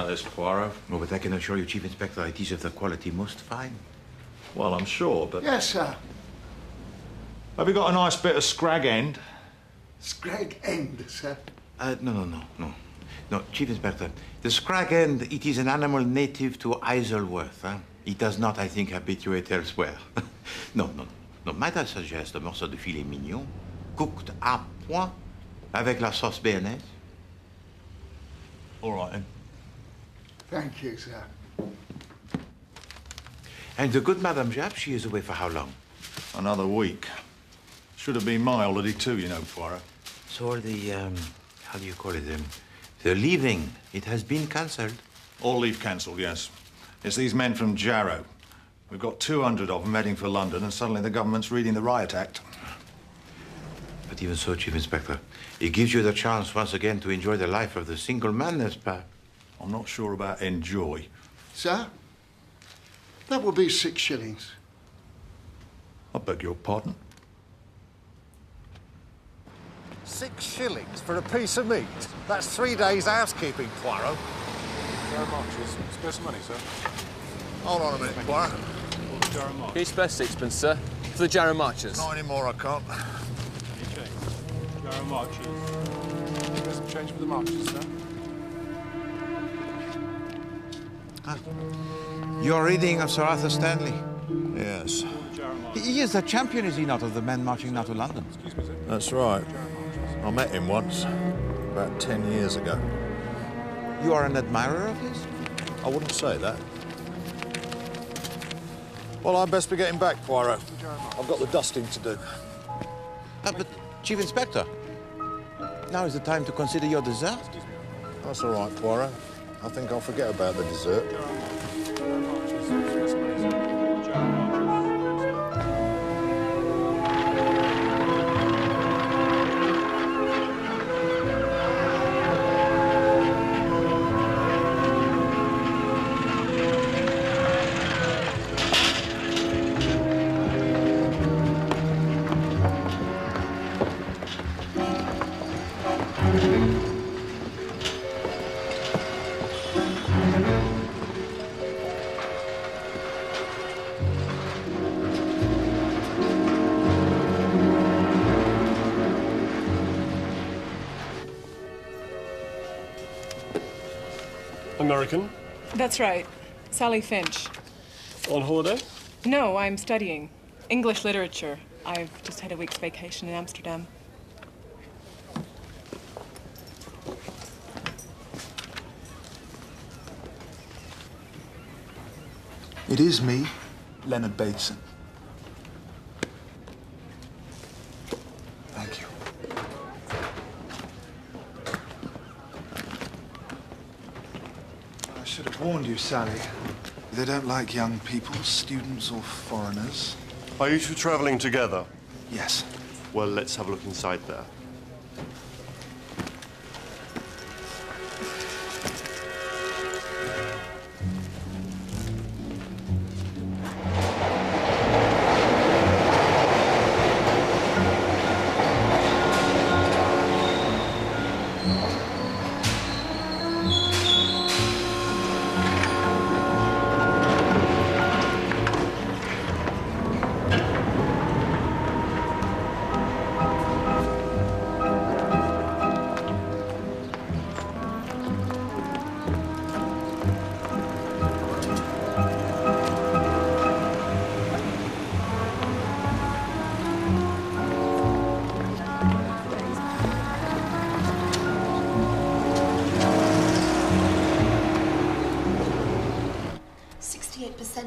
this, Poirot. No, but I can assure you, Chief Inspector, it is of the quality most fine. Well, I'm sure, but... Yes, sir. Have you got a nice bit of scrag end? Scrag end, sir. No, Chief Inspector, the scrag end, it is an animal native to Isleworth. Huh? It does not, I think, habituate elsewhere. No. Might I suggest a morceau de filet mignon, cooked à point, avec la sauce béarnaise? All right, then. Thank you, sir. And the good Madame Japp, she is away for how long? Another week. Should have been my holiday too, you know, Poirot. So all the, how do you call it, the leaving, it has been cancelled? All leave cancelled, yes. It's these men from Jarrow. We've got 200 of them heading for London, and suddenly the government's reading the Riot Act. But even so, Chief Inspector, it gives you the chance once again to enjoy the life of the single man, n'est-ce pas? I'm not sure about enjoy. Sir? That will be 6 shillings. I beg your pardon? 6 shillings for a piece of meat? That's 3 days' housekeeping, Poirot. Jarrow Marches. Spare some money, sir. Hold on a minute, Poirot. Jarrow Marches. Can you spare sixpence, sir? For the Jarrow Marches? Not anymore, I can't. Any change? Jarrow Marches. There's some change for the Marches, sir. You're reading of Sir Arthur Stanley? Yes. Jarrow Marches. He is the champion, is he not, of the men marching now to London? Excuse me, sir. That's right. Jarrow Marches. I met him once, about 10 years ago. You are an admirer of his? I wouldn't say that. Well, I'd best be getting back, Poirot. I've got the dusting to do. But, Chief Inspector, now is the time to consider your dessert. That's all right, Poirot. I think I'll forget about the dessert. Jarrow Marches. Spare some money, sir. Jarrow Marches. American? That's right. Sally Finch. On holiday? No, I'm studying English literature. I've just had a week's vacation in Amsterdam. It is me, Leonard Bateson. Thank you. I should have warned you, Sally. They don't like young people, students or foreigners. Are you two travelling together? Yes. Well, let's have a look inside there.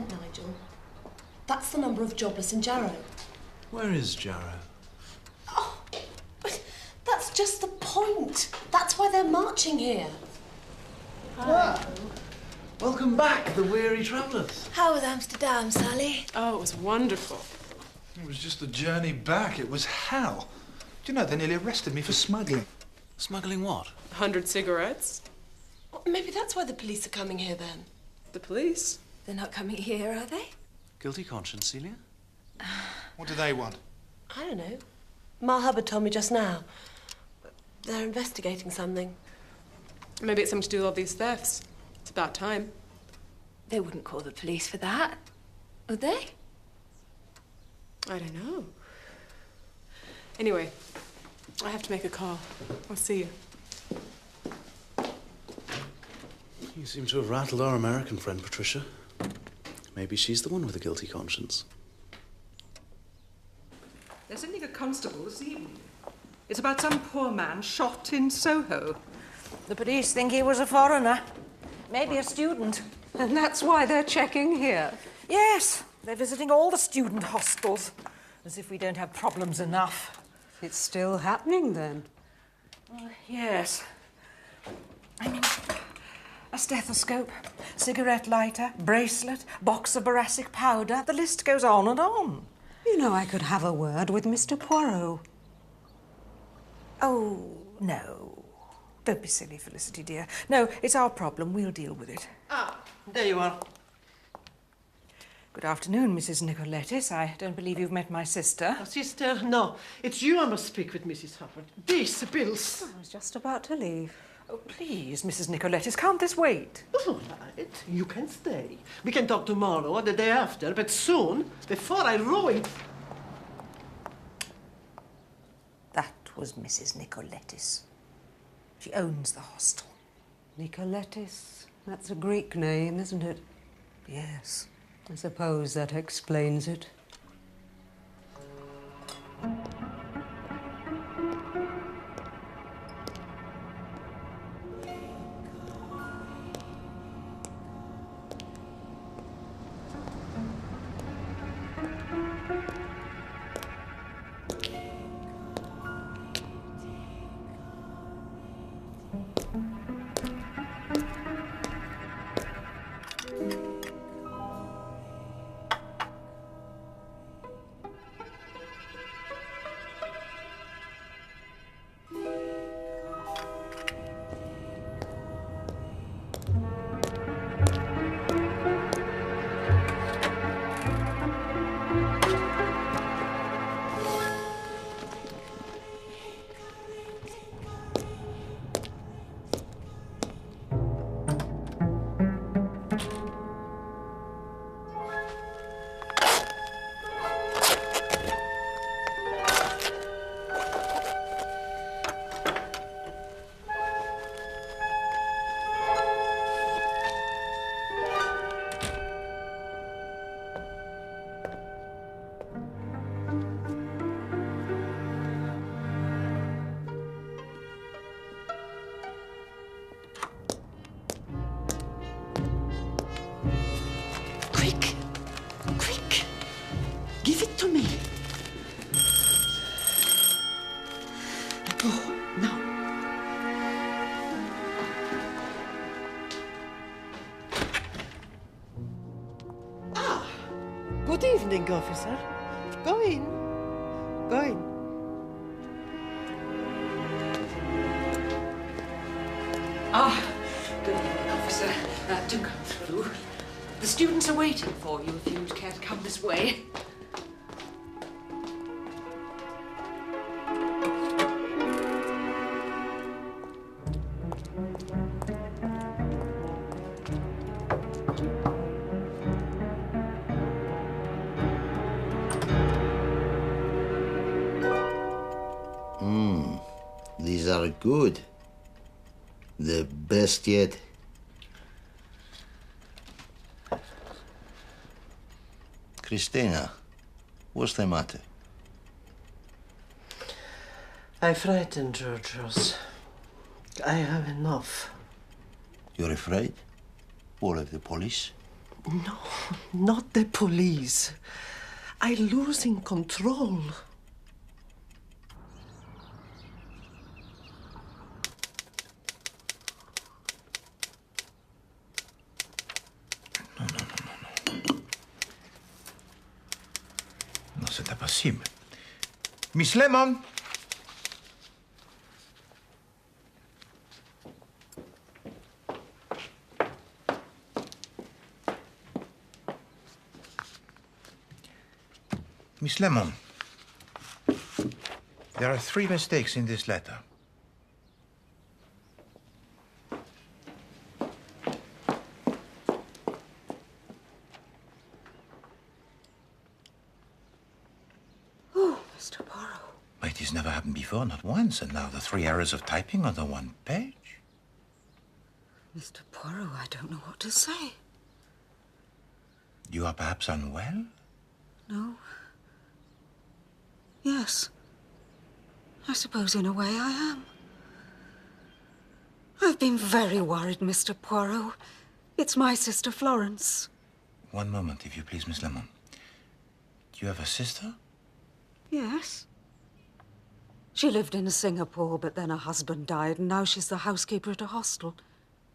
Nigel. That's the number of jobless in Jarrow. Where is Jarrow? Oh, but that's just the point. That's why they're marching here. Ah, welcome back, the weary travellers. How was Amsterdam, Sally? Oh, it was wonderful. It was just the journey back. It was hell. Do you know, they nearly arrested me for smuggling. Smuggling what? 100 cigarettes. Well, maybe that's why the police are coming here then. The police? They're not coming here, are they? Guilty conscience, Celia? What do they want? I don't know. Ma Hubbard told me just now. They're investigating something. Maybe it's something to do with all these thefts. It's about time. They wouldn't call the police for that, would they? I don't know. Anyway, I have to make a call. I'll see you. You seem to have rattled our American friend, Patricia. Maybe she's the one with a guilty conscience. They're sending a constable this evening. It's about some poor man shot in Soho. The police think he was a foreigner. Maybe a student. And that's why they're checking here. Yes, they're visiting all the student hostels. As if we don't have problems enough. It's still happening, then? Yes. I mean, a stethoscope, cigarette lighter, bracelet, box of boracic powder. The list goes on and on. You know, I could have a word with Mr. Poirot. Oh, no. Don't be silly, Felicity, dear. No, it's our problem. We'll deal with it. Ah, there you are. Good afternoon, Mrs. Nicolettis. I don't believe you've met my sister. Oh, sister, no. It's you I must speak with, Mrs. Hubbard. These bills. I was just about to leave. Oh, please, Mrs. Nicolettis, can't this wait? All right. You can stay. We can talk tomorrow or the day after, but soon, before I ruin... That was Mrs. Nicolettis. She owns the hostel. Nicolettis. That's a Greek name, isn't it? Yes. I suppose that explains it. Good evening, officer. Go in. Go in. Good evening, officer. Do come through. The students are waiting for you if you'd care to come this way. These are good. The best yet. Christina, what's the matter? I'm frightened, Georgios. I have enough. You're afraid? What of the police? No, not the police. I'm losing control. Non, c'est impossible. Miss Lemon! Miss Lemon, there are 3 mistakes in this letter. Mr. Poirot. But it has never happened before, not once, and now the 3 errors of typing on the 1 page. Mr. Poirot, I don't know what to say. You are perhaps unwell? No. Yes. I suppose in a way I am. I've been very worried, Mr. Poirot. It's my sister Florence. One moment, if you please, Miss Lemon. Do you have a sister? Yes. She lived in Singapore, but then her husband died, and now she's the housekeeper at a hostel.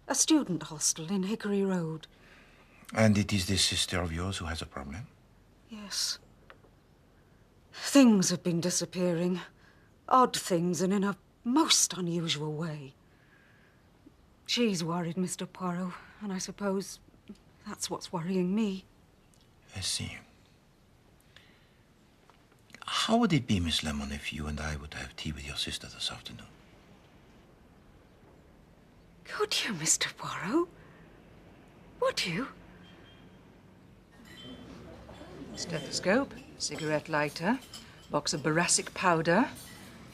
A student hostel in Hickory Road. And it is this sister of yours who has a problem? Yes. Things have been disappearing. Odd things, and in a most unusual way. She's worried, Mr. Poirot, and I suppose that's what's worrying me. I see. How would it be, Miss Lemon, if you and I would have tea with your sister this afternoon? Could you, Mr. Poirot? Would you? Stethoscope, cigarette lighter, box of boracic powder,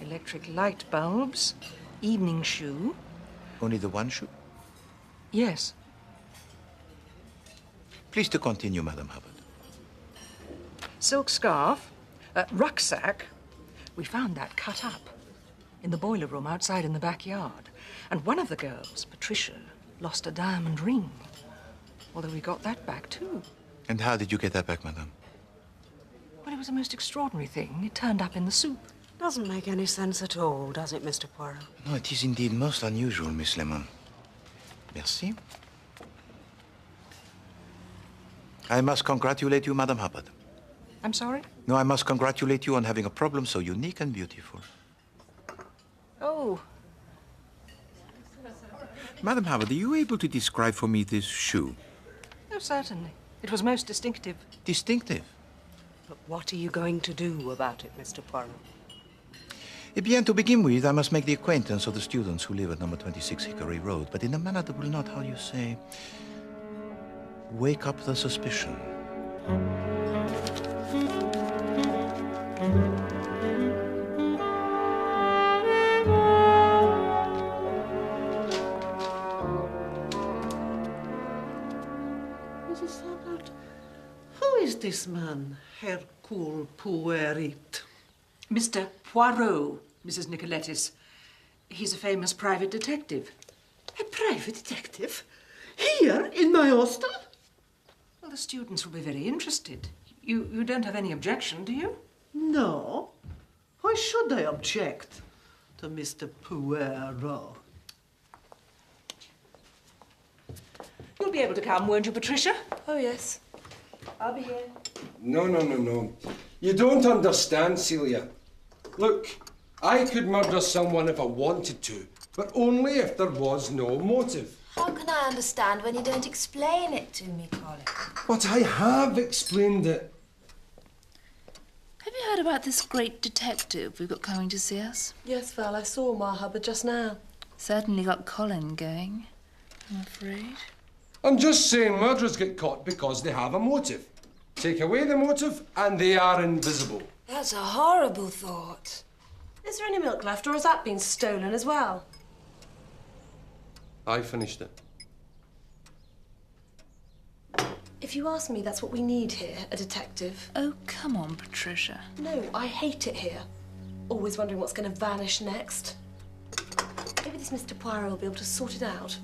electric light bulbs, evening shoe. Only the 1 shoe? Yes. Please to continue, Madam Hubbard. Silk scarf, rucksack. We found that cut up in the boiler room outside in the backyard. And one of the girls, Patricia, lost a diamond ring. Although we got that back, too. And how did you get that back, Madame? Well, it was a most extraordinary thing. It turned up in the soup. Doesn't make any sense at all, does it, Mr. Poirot? No, it is indeed most unusual, Miss Lemon. Merci. I must congratulate you, Madam Hubbard. I'm sorry? No, I must congratulate you on having a problem so unique and beautiful. Oh. Madam Hubbard, are you able to describe for me this shoe? Oh, certainly. It was most distinctive. Distinctive? But what are you going to do about it, Mr. Poirot? Eh bien, to begin with, I must make the acquaintance of the students who live at number 26 Hickory Road, but in a manner that will not, how you say, wake up the suspicion. Mrs. Hubbard, who is this man, Hercule Poirot? Mr. Poirot, Mrs. Nicolettis. He's a famous private detective. A private detective? Here, in my hostel? Well, the students will be very interested. You don't have any objection, do you? No. Why should I object to Mr. Poirot? You'll be able to come, won't you, Patricia? Oh, yes. I'll be here. No. You don't understand, Celia. Look, I could murder someone if I wanted to, but only if there was no motive. How can I understand when you don't explain it to me, Colin? But I have explained it. Have you heard about this great detective we've got coming to see us? Yes, Val, I saw Ma Hubbard just now. Certainly got Colin going, I'm afraid. I'm just saying murderers get caught because they have a motive. Take away the motive and they are invisible. That's a horrible thought. Is there any milk left, or has that been stolen as well? I finished it. If you ask me, that's what we need here, a detective. Oh, come on, Patricia. No, I hate it here. Always wondering what's going to vanish next. Maybe this Mr. Poirot will be able to sort it out.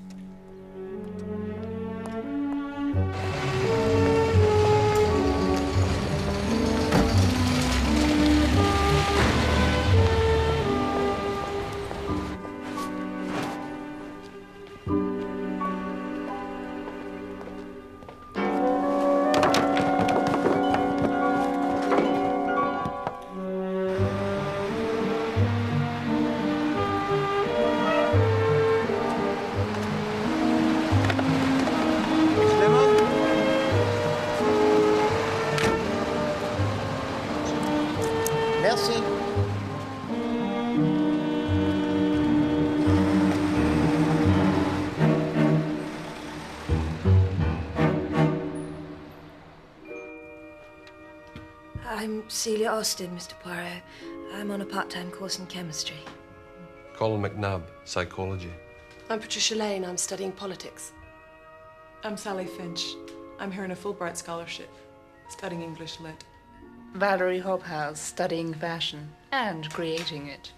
Merci. I'm Celia Austin, Mr. Poirot. I'm on a part-time course in chemistry. Colin McNabb, psychology. I'm Patricia Lane. I'm studying politics. I'm Sally Finch. I'm here on a Fulbright scholarship, studying English Lit. Valerie Hobhouse, studying fashion and creating it.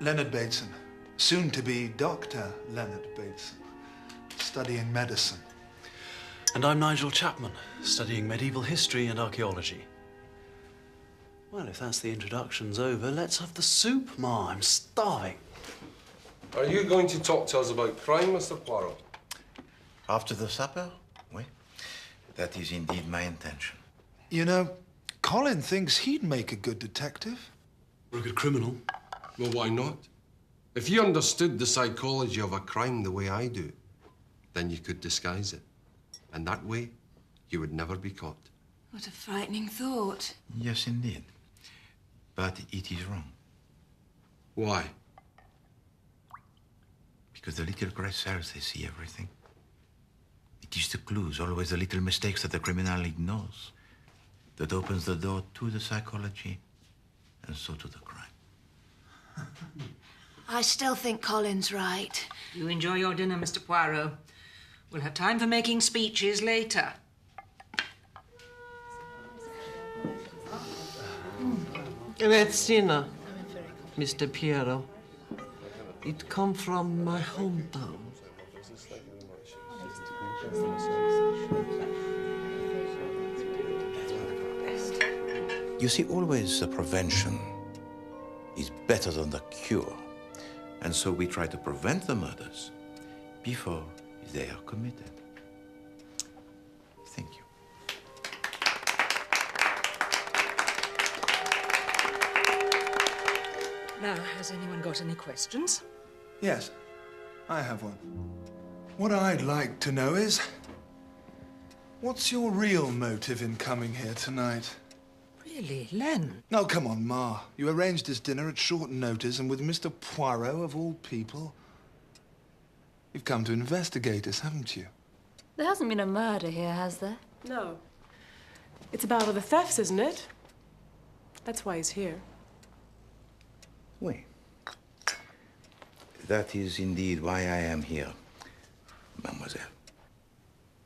Leonard Bateson, soon to be Dr. Leonard Bateson, studying medicine. And I'm Nigel Chapman, studying medieval history and archaeology. Well, if that's the introductions over, let's have the soup, Ma. I'm starving. Are you going to talk to us about crime, Mr. Poirot? After the supper? Oui. That is indeed my intention. You know, Colin thinks he'd make a good detective. Or a good criminal. Well, why not? If you understood the psychology of a crime the way I do, then you could disguise it. And that way, you would never be caught. What a frightening thought. Yes, indeed. But it is wrong. Why? Because the little grey cells, they see everything. It is the clues, always the little mistakes that the criminal ignores, that opens the door to the psychology and so to the crime. I still think Colin's right. You enjoy your dinner, Mr. Poirot. We'll have time for making speeches later. That's dinner, Mr. Poirot. It come from my hometown. You see, always the prevention is better than the cure. And so we try to prevent the murders before they are committed. Thank you. Now, has anyone got any questions? Yes, I have one. What I'd like to know is, what's your real motive in coming here tonight? Really, Len? Oh, come on, Ma. You arranged this dinner at short notice and with Mr. Poirot, of all people. You've come to investigate us, haven't you? There hasn't been a murder here, has there? No. It's about all the thefts, isn't it? That's why he's here. Oui. That is indeed why I am here, mademoiselle.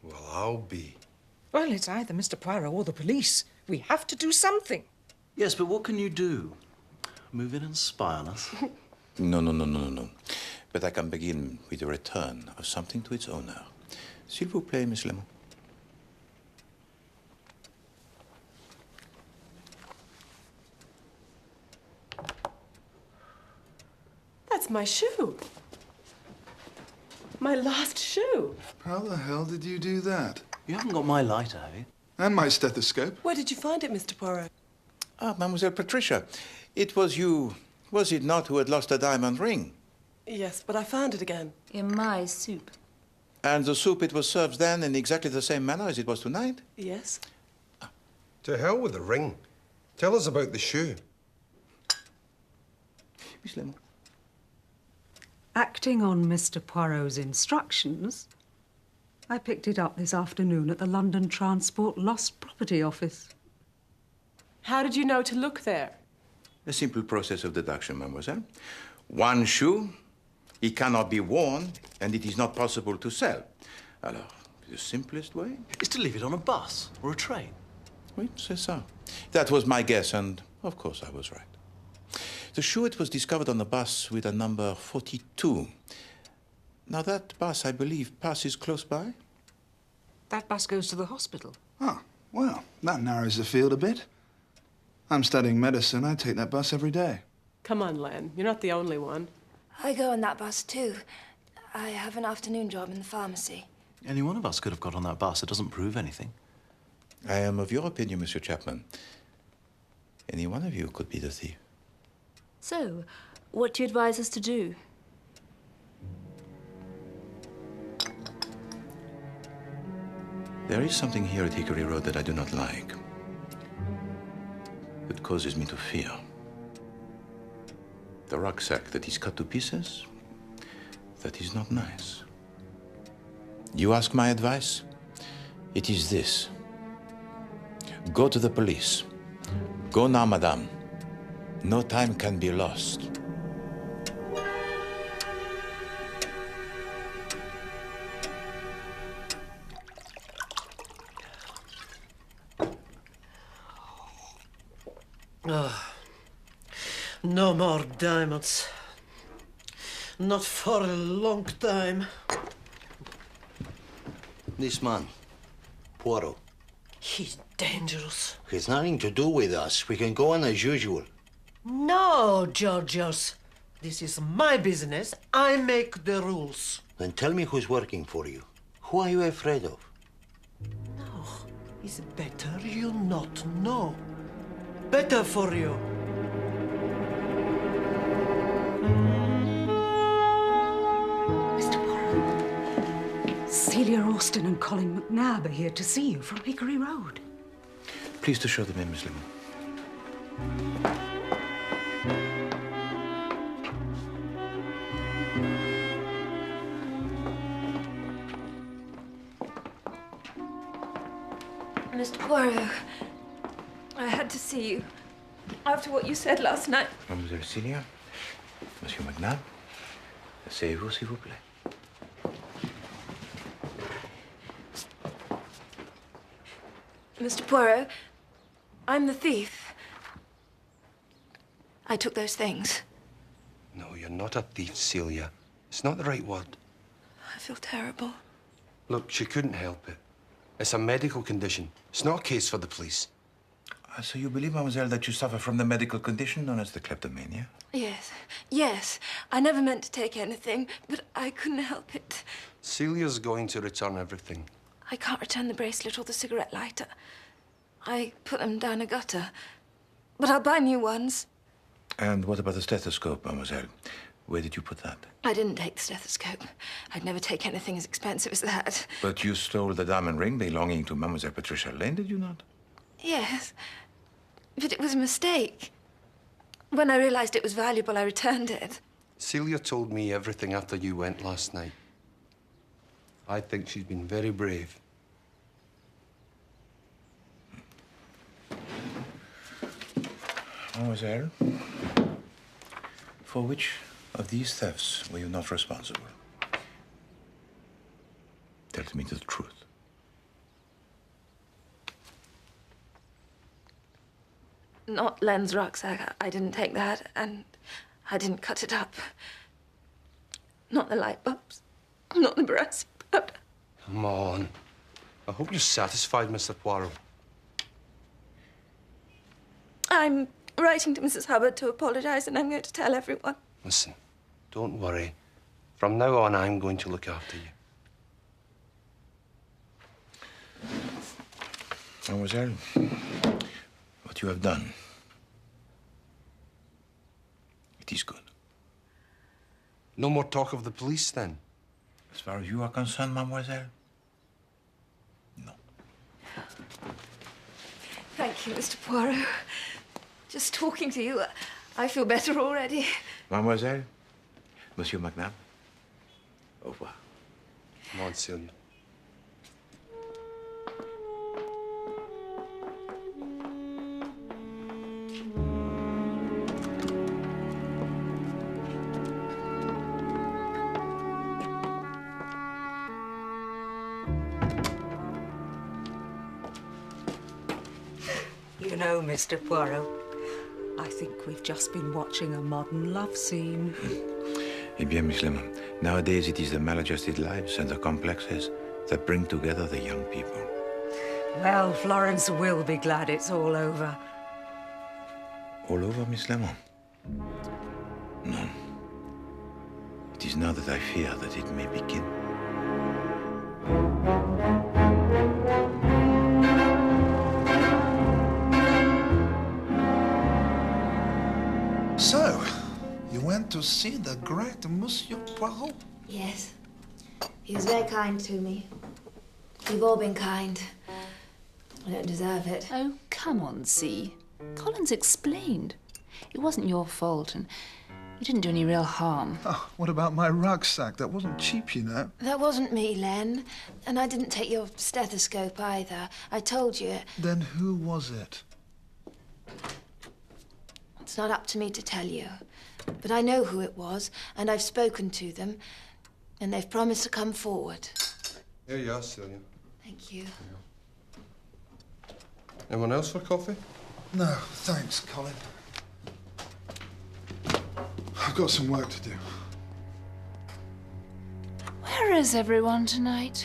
Well, I'll be. Well, it's either Mr. Poirot or the police. We have to do something. Yes, but what can you do? Move in and spy on us? No. But I can begin with the return of something to its owner. S'il vous plaît, Miss Lemon. That's my shoe. My lost shoe. How the hell did you do that? You haven't got my lighter, have you? And my stethoscope. Where did you find it, Mr. Poirot? Ah, Mademoiselle Patricia, it was you, was it not, who had lost a diamond ring? Yes, but I found it again. In my soup. And the soup, it was served then in exactly the same manner as it was tonight? Yes. To hell with the ring. Tell us about the shoe. Miss Lemon. Acting on Mr. Poirot's instructions, I picked it up this afternoon at the London Transport Lost Property Office. How did you know to look there? A simple process of deduction, mademoiselle. One shoe, it cannot be worn, and it is not possible to sell. Alors, the simplest way? Is to leave it on a bus or a train. Oui, c'est ça. That was my guess, and of course I was right. The shoe, it was discovered on the bus with a number 42. Now, that bus, I believe, passes close by? That bus goes to the hospital. Ah, well, that narrows the field a bit. I'm studying medicine. I take that bus every day. Come on, Len. You're not the only one. I go on that bus too. I have an afternoon job in the pharmacy. Any one of us could have got on that bus. It doesn't prove anything. I am of your opinion, Monsieur Chapman. Any one of you could be the thief. So, what do you advise us to do? There is something here at Hickory Road that I do not like. It causes me to fear. The rucksack that is cut to pieces, that is not nice. You ask my advice? It is this. Go to the police. Go now, madame. No time can be lost. No more diamonds. Not for a long time. This man, Poirot, He's dangerous. has nothing to do with us. We can go on as usual. No, Georgios. This is my business. I make the rules. Then tell me who's working for you. Who are you afraid of? No, it's better you not know. Better for you. Celia Austin and Colin McNabb are here to see you from Hickory Road. Please to show them in, Miss Lemon. Mr. Poirot, I had to see you after what you said last night. Mademoiselle Celia, Monsieur McNabb, asseyez-vous, s'il vous plaît. Mr. Poirot, I'm the thief. I took those things. No, you're not a thief, Celia. It's not the right word. I feel terrible. Look, she couldn't help it. It's a medical condition. It's not a case for the police. So you believe, mademoiselle, that you suffer from the medical condition known as the kleptomania? Yes, yes. I never meant to take anything, but I couldn't help it. Celia's going to return everything. I can't return the bracelet or the cigarette lighter. I put them down a gutter. But I'll buy new ones. And what about the stethoscope, mademoiselle? Where did you put that? I didn't take the stethoscope. I'd never take anything as expensive as that. But you stole the diamond ring belonging to Mademoiselle Patricia Lane, did you not? Yes, but it was a mistake. When I realized it was valuable, I returned it. Celia told me everything after you went last night. I think she's been very brave. Mademoiselle, for which of these thefts were you not responsible? Tell me the truth. Not Len's rucksack. I didn't take that, and I didn't cut it up. Not the light bulbs. Not the brass powder. Come on. I hope you're satisfied, Mr. Poirot. I'm writing to Mrs. Hubbard to apologize, and I'm going to tell everyone. Listen, don't worry. From now on, I'm going to look after you. Mademoiselle, what you have done, it is good. No more talk of the police, then? As far as you are concerned, mademoiselle, no. Thank you, Mr. Poirot. Just talking to you, I feel better already. Mademoiselle, Monsieur McNabb, au revoir. Come on, Celia. You know, Mr. Poirot, I think we've just been watching a modern love scene. Eh bien, Miss Lemon, nowadays it is the maladjusted lives and the complexes that bring together the young people. Well, Florence will be glad it's all over. All over, Miss Lemon? No. It is now that I fear that it may begin. So, you went to see the great Monsieur Poirot? Yes. He was very kind to me. We've all been kind. I don't deserve it. Oh, come on, see. Colin's explained. It wasn't your fault, and you didn't do any real harm. Oh, what about my rucksack? That wasn't cheap, you know. That wasn't me, Len. And I didn't take your stethoscope either. I told you. Then who was it? It's not up to me to tell you. But I know who it was, and I've spoken to them, and they've promised to come forward. Here you are, Celia. Thank you. Anyone else for coffee? No, thanks, Colin. I've got some work to do. Where is everyone tonight?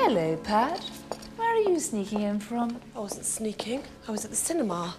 Hello, Pat. Where are you sneaking in from? I wasn't sneaking. I was at the cinema.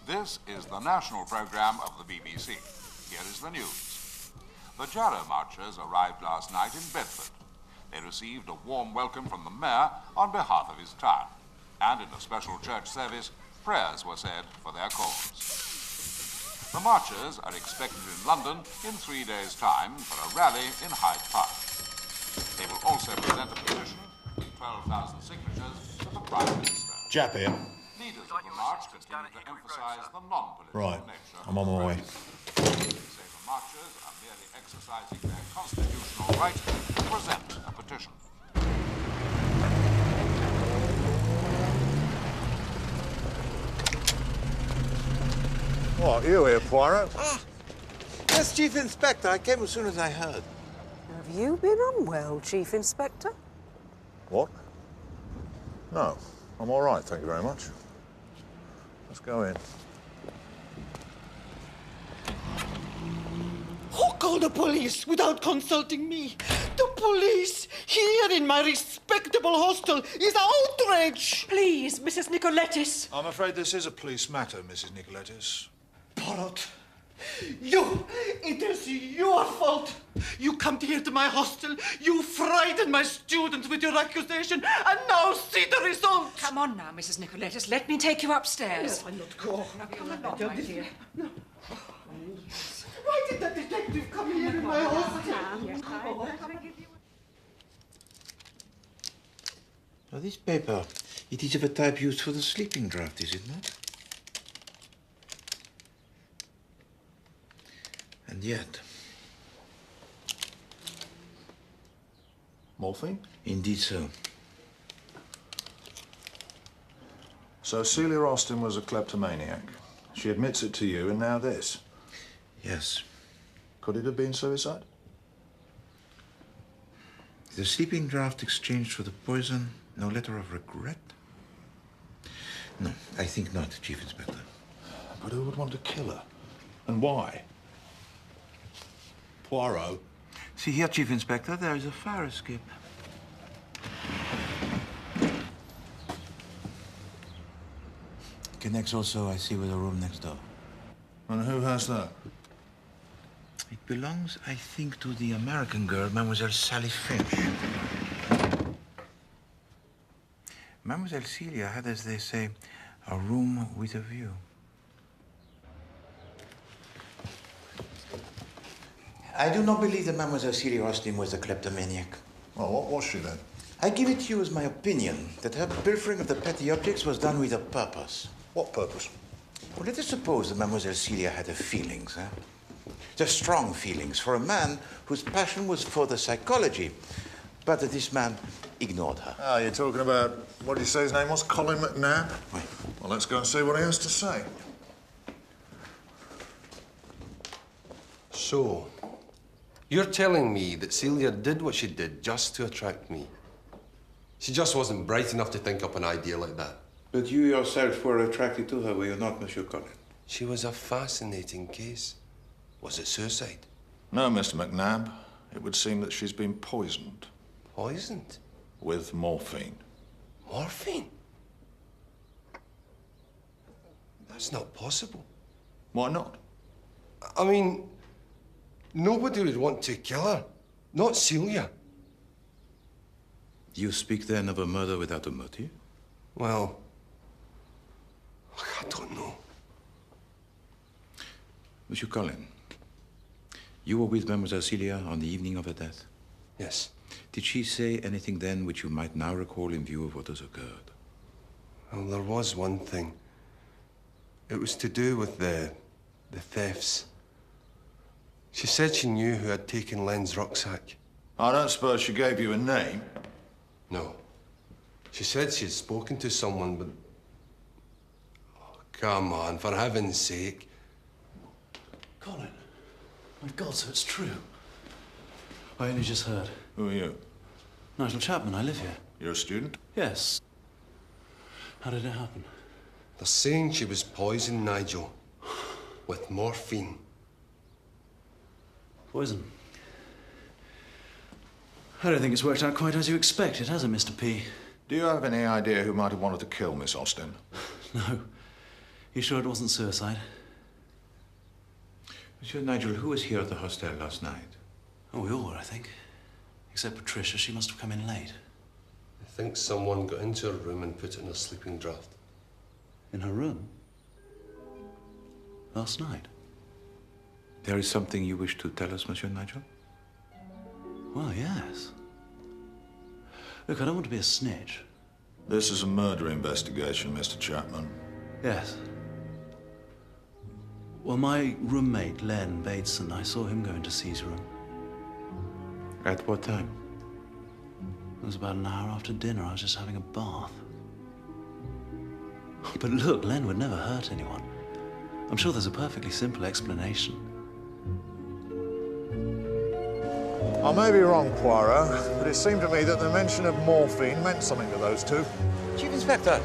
This is the national programme of the BBC. Here is the news. The Jarrow Marchers arrived last night in Bedford. They received a warm welcome from the mayor on behalf of his town. And in a special church service, prayers were said for their cause. The marchers are expected in London in 3 days' time for a rally in Hyde Park. They will also present a petition with 12,000 signatures to the Prime Minister. Jap here. Leaders of the march continue to emphasise the non-political Right, nature I'm on my way. They say the marchers are merely exercising their constitutional right to present a petition. What, you here, Poirot? Yes, Chief Inspector. I came as soon as I heard. Have you been unwell, Chief Inspector? What? No, I'm all right, thank you very much. Let's go in. Who called the police without consulting me? The police here in my respectable hostel is outrage! Please, Mrs. Nicoletis. I'm afraid this is a police matter, Mrs. Nicoletis. Poirot, it is your fault. You come here to my hostel, you frightened my students with your accusation, and now see the result. Come on now, Mrs. Nicoletis. Let me take you upstairs. No, I'll not go. No, you'll not, my dear. Why did that detective come here in my hostel? Now, this paper, it is of a type used for the sleeping draught, is it not? And yet... Morphine? Indeed so. So Celia Austin was a kleptomaniac. She admits it to you, and now this. Yes. Could it have been suicide? The sleeping draught exchanged for the poison, no letter of regret? No, I think not, Chief Inspector. But who would want to kill her? And why? Poirot? See here, Chief Inspector, there is a fire escape. Connects also, I see, with a room next door. And who has that? It belongs, I think, to the American girl, Mademoiselle Sally Finch. Mademoiselle Celia had, as they say, a room with a view. I do not believe that Mademoiselle Celia Austin was a kleptomaniac. Well, what was she then? I give it to you as my opinion that her pilfering of the petty objects was done with a purpose. What purpose? Well, let us suppose that Mademoiselle Celia had her feelings, eh? The strong feelings for a man whose passion was for the psychology, but that this man ignored her. Ah, you're talking about, what did you say his name was? Colin McNabb? Right. Well, let's go and see what he has to say. So, you're telling me that Celia did what she did just to attract me? She just wasn't bright enough to think up an idea like that. But you yourself were attracted to her, were you not, Monsieur Colin? She was a fascinating case. Was it suicide? No, Mr. McNabb. It would seem that she's been poisoned. Poisoned? With morphine. Morphine? That's not possible. Why not? I mean, nobody would want to kill her. Not Celia. You speak then of a murder without a motive? Well, I don't know. Monsieur Colin, you were with Mademoiselle Celia on the evening of her death? Yes. Did she say anything then which you might now recall in view of what has occurred? Well, there was one thing. It was to do with the thefts. She said she knew who had taken Len's rucksack. I don't suppose she gave you a name? No. She said she had spoken to someone, but... Oh, come on, for heaven's sake. Colin, my God, so it's true. I only just heard. Who are you? Nigel Chapman, I live here. You're a student? Yes. How did it happen? They're saying she was poisoned, Nigel. With morphine. Poison? I don't think it's worked out quite as you expected, has it, Mr. P? Do you have any idea who might have wanted to kill Miss Austin? No. You sure it wasn't suicide? Monsieur Nigel, who was here at the hostel last night? Oh, we all were, I think. Except Patricia. She must have come in late. I think someone got into her room and put it in a sleeping draught. In her room? Last night? There is something you wish to tell us, Monsieur Nigel? Well, yes. Look, I don't want to be a snitch. This is a murder investigation, Mr. Chapman. Yes. Well, my roommate, Len Bateson, I saw him go into C's room. At what time? It was about an hour after dinner. I was just having a bath. But look, Len would never hurt anyone. I'm sure there's a perfectly simple explanation. I may be wrong, Poirot, but it seemed to me that the mention of morphine meant something to those two. Chief Inspector,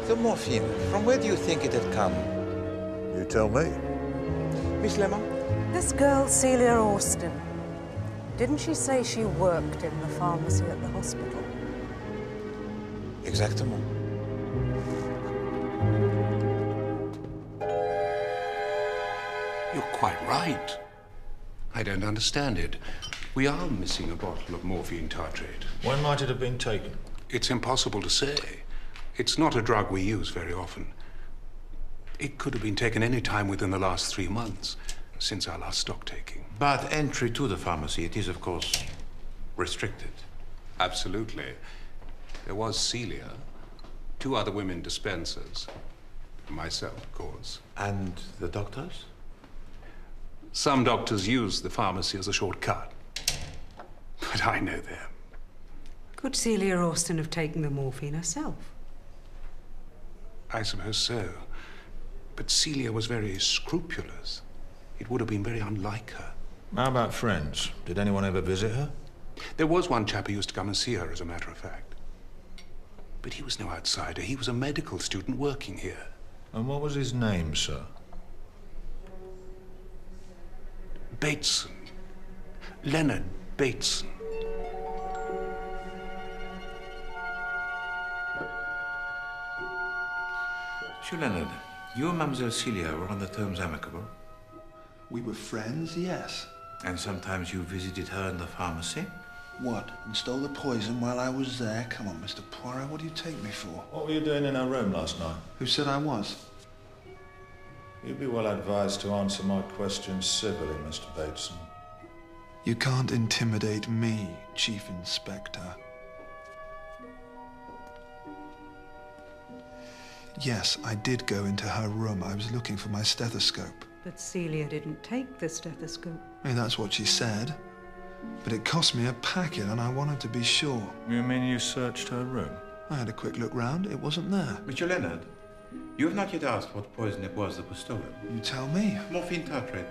the morphine, from where do you think it had come? You tell me. Miss Lemon? This girl, Celia Austin, didn't she say she worked in the pharmacy at the hospital? Exactement. You're quite right. I don't understand it. We are missing a bottle of morphine tartrate. When might it have been taken? It's impossible to say. It's not a drug we use very often. It could have been taken any time within the last 3 months. since our last stock-taking. But entry to the pharmacy, it is, of course, restricted. Absolutely. There was Celia, 2 other women dispensers, myself, of course. And the doctors? Some doctors use the pharmacy as a shortcut, but I know them. Could Celia Austin have taken the morphine herself? I suppose so. But Celia was very scrupulous. It would have been very unlike her. How about friends? Did anyone ever visit her? There was one chap who used to come and see her, as a matter of fact. But he was no outsider. He was a medical student working here. And what was his name, sir? Bateson. Leonard Bateson. Monsieur Leonard, you and Mademoiselle Celia were on the terms amicable? We were friends, yes. And sometimes you visited her in the pharmacy? What? And stole the poison while I was there? Come on, Mr. Poirot, what do you take me for? What were you doing in her room last night? Who said I was? You'd be well advised to answer my questions civilly, Mr. Bateson. You can't intimidate me, Chief Inspector. Yes, I did go into her room. I was looking for my stethoscope. But Celia didn't take the stethoscope. I mean, that's what she said. But it cost me a packet, and I wanted to be sure. You mean you searched her room? I had a quick look round. It wasn't there. Monsieur Leonard, you have not yet asked what poison it was that was stolen. You tell me. Morphine tartrate.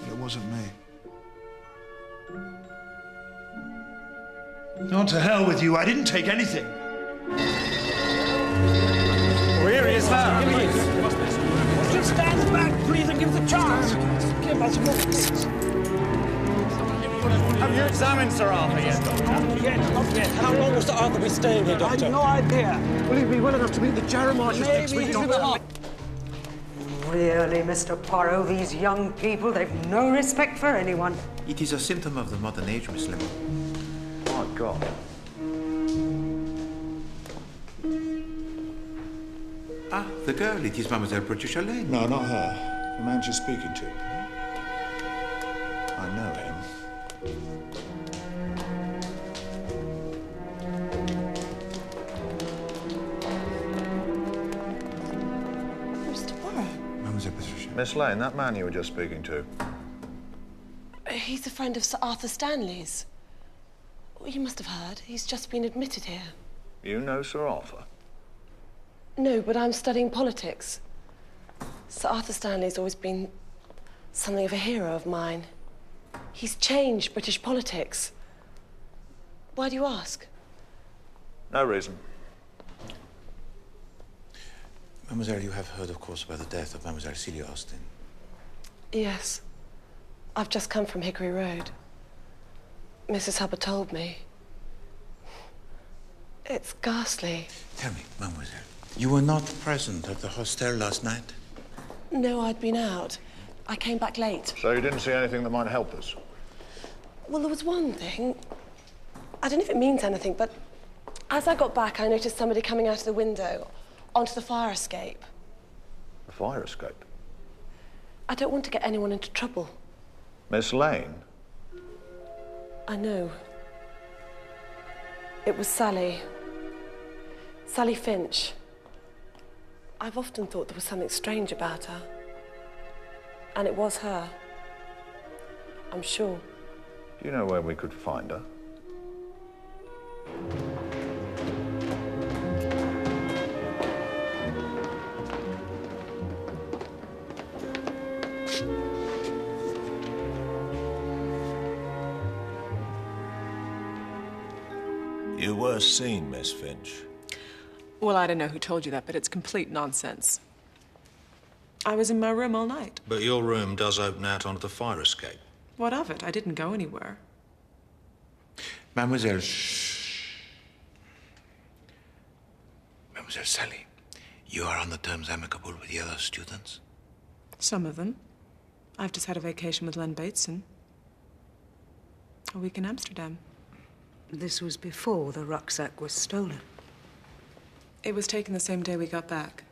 But it wasn't me. On to hell with you. I didn't take anything. Where is her? Just stand back, please, and give us a chance. Give us more. Have you examined Sir Arthur yet, Doctor? Not yet. How long will Sir Arthur be staying here, Doctor? I have no idea. Will he be well enough to meet the Jarrow Marches next week, Doctor? Really, Mr. Poirot, these young people, they've no respect for anyone. It is a symptom of the modern age, Miss Lemon. My God. Ah, the girl. It is Mademoiselle Patricia Lane. No, not her. The man she's speaking to. I know him. Mr. Poirot? Mademoiselle Patricia. Miss Lane, that man you were just speaking to. He's a friend of Sir Arthur Stanley's. Well, you must have heard. He's just been admitted here. You know Sir Arthur? No, but I'm studying politics. Sir Arthur Stanley's always been something of a hero of mine. He's changed British politics. Why do you ask? No reason. Mademoiselle, you have heard, of course, about the death of Mademoiselle Celia Austin. Yes. I've just come from Hickory Road. Mrs. Hubbard told me. It's ghastly. Tell me, Mademoiselle, you were not present at the hostel last night? No, I'd been out. I came back late. So you didn't see anything that might help us? Well, there was one thing. I don't know if it means anything, but as I got back, I noticed somebody coming out of the window onto the fire escape. The fire escape? I don't want to get anyone into trouble. Miss Lane? I know. It was Sally. Sally Finch. I've often thought there was something strange about her. And it was her. I'm sure. Do you know where we could find her? You were seen, Miss Finch. Well, I don't know who told you that, but it's complete nonsense. I was in my room all night. But your room does open out onto the fire escape. What of it? I didn't go anywhere. Mademoiselle, shh. Mademoiselle Sally, you are on the terms amicable with the other students? Some of them. I've just had a vacation with Len Bateson. A week in Amsterdam. This was before the rucksack was stolen. It was taken the same day we got back.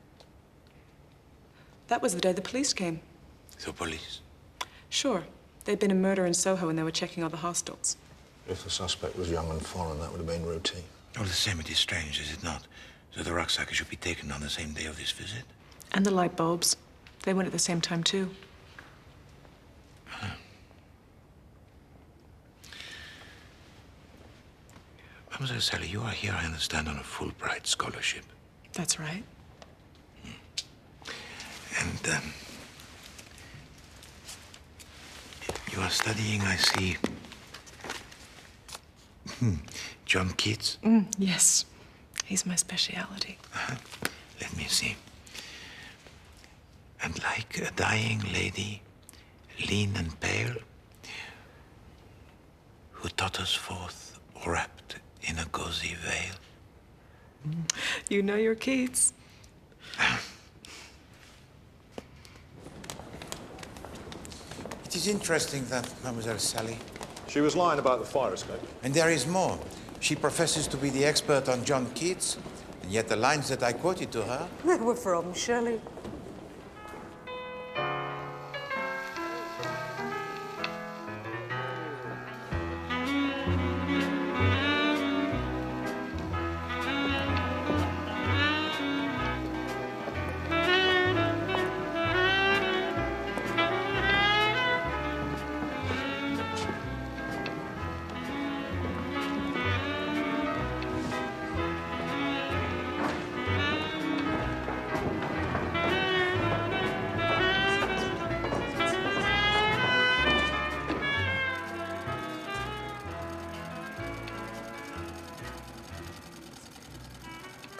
That was the day the police came. The police? Sure. There'd been a murder in Soho and they were checking all the hostels. If the suspect was young and foreign, that would have been routine. All the same, it is strange, is it not? So the rucksack should be taken on the same day of this visit? And the light bulbs. They went at the same time, too. Mademoiselle Sally, you are here, I understand, on a Fulbright scholarship. That's right. And, you are studying, I see, John Keats? Yes. He's my speciality. Let me see. And like a dying lady, lean and pale, who totters forth, wrapped in a gauzy veil. You know your Keats. It is interesting that Mademoiselle Sally... She was lying about the fire escape. And there is more. She professes to be the expert on John Keats, and yet the lines that I quoted to her... They were from Shelley.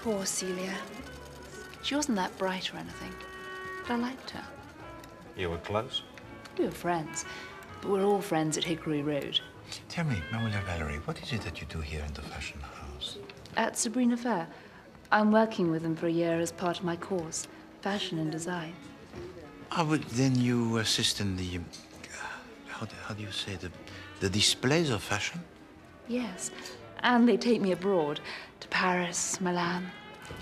Poor Celia. She wasn't that bright or anything, but I liked her. You were close? We were friends, but we're all friends at Hickory Road. Tell me, Mademoiselle Valerie, what is it that you do here in the fashion house? At Sabrina Fair. I'm working with them for a year as part of my course, fashion and design. Ah, but then you assist in the... how do you say? The displays of fashion? Yes, and they take me abroad to Paris, Milan.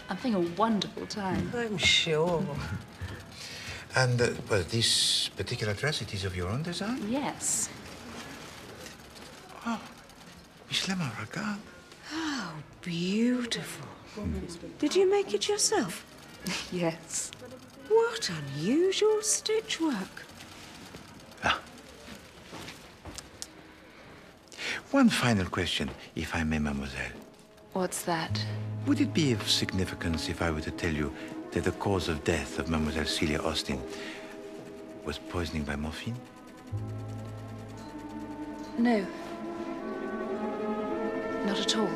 I'm having a wonderful time. I'm sure. And, well, this particular dress, it is of your own design? Yes. Oh, Miss Lemma, regard. How beautiful. Did you make it yourself? Yes. What unusual stitchwork. One final question, if I may, mademoiselle. What's that? Would it be of significance if I were to tell you that the cause of death of Mademoiselle Celia Austin was poisoning by morphine? No. Not at all.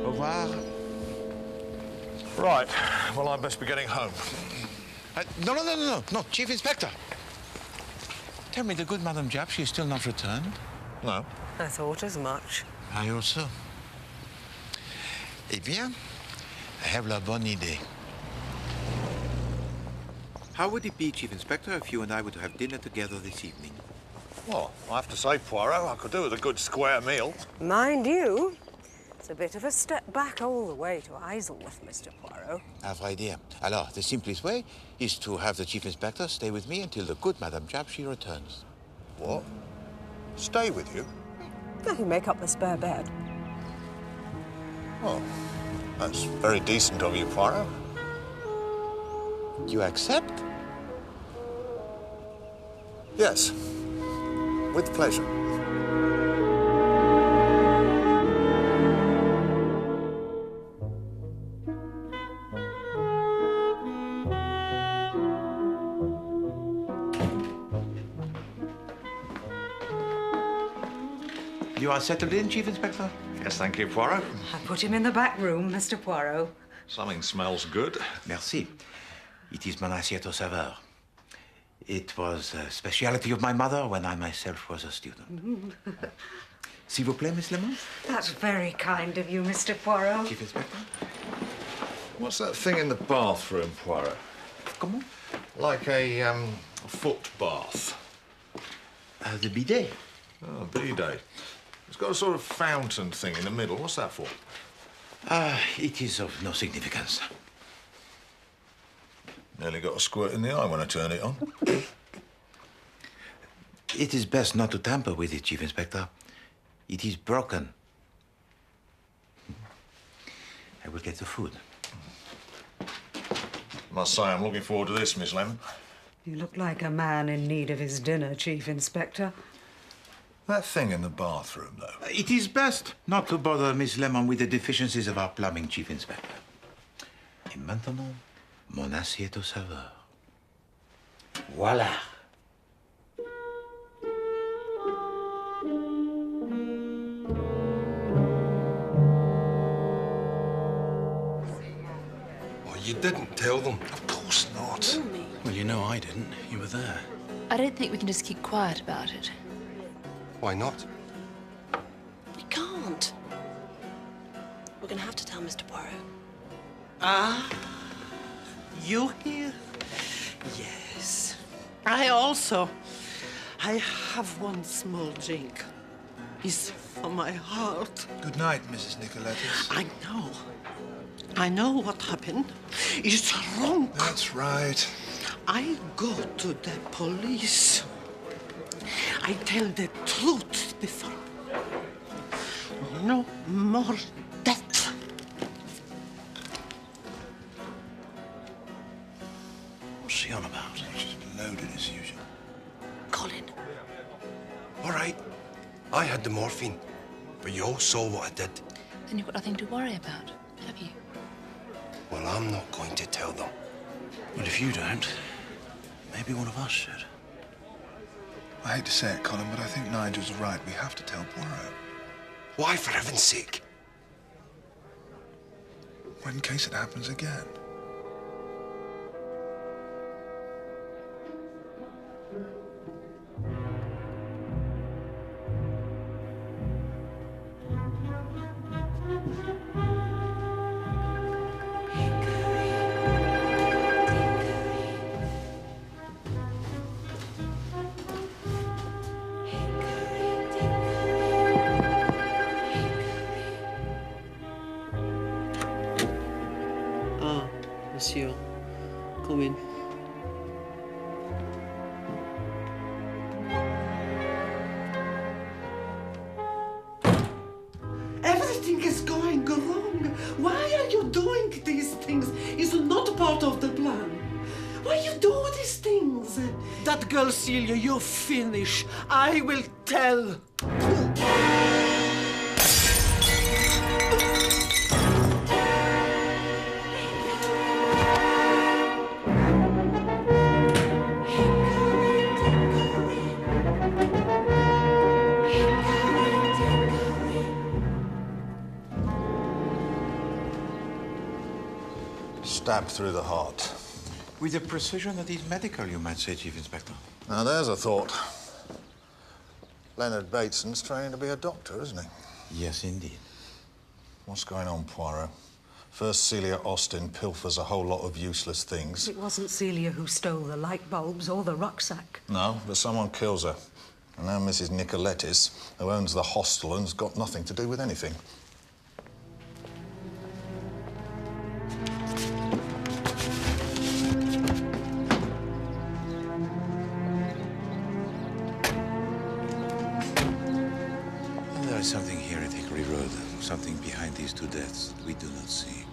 Au revoir. Right. Well, I'd best be getting home. No, Chief Inspector. Tell me, the good Madame Japp, she is still not returned? No. I thought as much. I also. Eh bien, I have la bonne idée. How would it be, Chief Inspector, if you and I were to have dinner together this evening? Well, I have to say, Poirot, I could do with a good square meal. Mind you, it's a bit of a step back all the way to Isleworth, Mr. Poirot. À vrai dire. Alors, the simplest way is to have the Chief Inspector stay with me until the good Madame Japp, she returns. What? Stay with you? I can make up the spare bed. Oh, that's very decent of you, Poirot. You accept? Yes, with pleasure. You are settled in, Chief Inspector? Yes, thank you, Poirot. I put him in the back room, Mr. Poirot. Something smells good. Merci. It is mon assiette au saveur. It was a speciality of my mother when I myself was a student. S'il vous plaît, Miss Lemon? That's very kind of you, Mr. Poirot. Chief Inspector? What's that thing in the bathroom, Poirot? Comment? Like a foot bath. The bidet. Oh, bidet. It's got a sort of fountain thing in the middle. What's that for? It is of no significance. Nearly got a squirt in the eye when I turned it on. It is best not to tamper with it, Chief Inspector. It is broken. I will get the food. Must say, I'm looking forward to this, Miss Lemon. You look like a man in need of his dinner, Chief Inspector. That thing in the bathroom, though. It is best not to bother Miss Lemon with the deficiencies of our plumbing, Chief Inspector. Et maintenant, mon assiette au saveur. Voilà. Oh, you didn't tell them. Of course not. Well, you know I didn't. You were there. I don't think we can just keep quiet about it. Why not? We can't. We're going to have to tell Mr. Poirot. Ah, you here? Yes. I have one small drink. It's for my heart. Good night, Mrs. Nicolettis. I know what happened. It's wrong. That's right. I go to the police. I tell the truth before. No more death. What's she on about? She's loaded as usual. Colin. All right. I had the morphine, but you all saw what I did. Then you've got nothing to worry about, have you? Well, I'm not going to tell them. Well, if you don't, maybe one of us should. I hate to say it, Colin, but I think Nigel's right. We have to tell Poirot. Why, for heaven's sake? Well, in case it happens again. Monsieur, come in. Everything is going wrong. Why are you doing these things? It's not part of the plan. Why you do these things? That girl, Celia, you're finished. I will tell. Stabbed through the heart. With a precision that is medical, you might say, Chief Inspector. Now, there's a thought. Leonard Bateson's training to be a doctor, isn't he? Yes, indeed. What's going on, Poirot? First, Celia Austin pilfers a whole lot of useless things. It wasn't Celia who stole the light bulbs or the rucksack. No, but someone kills her. And now Mrs. Nicolettis, who owns the hostel and's got nothing to do with anything. Something here at Hickory Road, something behind these two deaths that we do not see.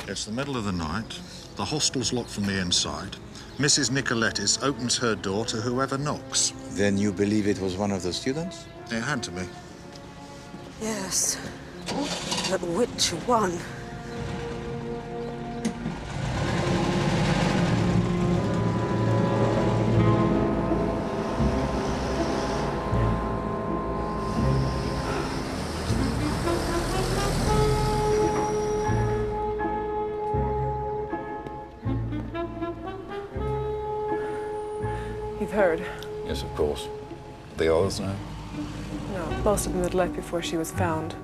It's the middle of the night. The hostel's locked from the inside. Mrs. Nicolettis opens her door to whoever knocks. Then you believe it was one of the students? It had to be. Yes. But which one? You've heard? Yes, of course. The others now? No, most of them had left before she was found.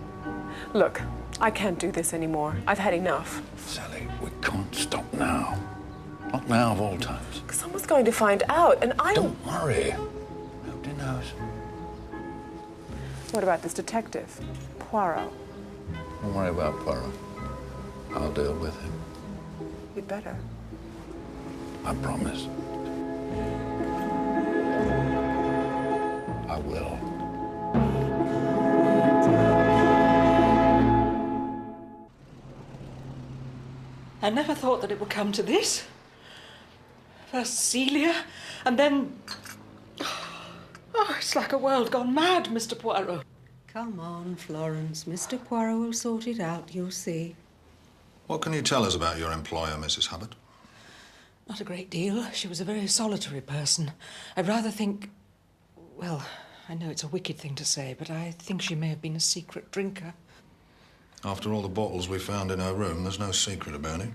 Look, I can't do this anymore. I've had enough. Sally, we can't stop now. Not now of all times. Someone's going to find out, and I don't worry. Nobody knows. What about this detective, Poirot? Don't worry about Poirot. I'll deal with him. You'd better. I promise. I will. I never thought that it would come to this. First Celia, and then... Oh, it's like a world gone mad, Mr. Poirot. Come on, Florence. Mr. Poirot will sort it out, you'll see. What can you tell us about your employer, Mrs. Hubbard? Not a great deal. She was a very solitary person. I'd rather think... Well, I know it's a wicked thing to say, but I think she may have been a secret drinker. After all the bottles we found in her room, there's no secret about it.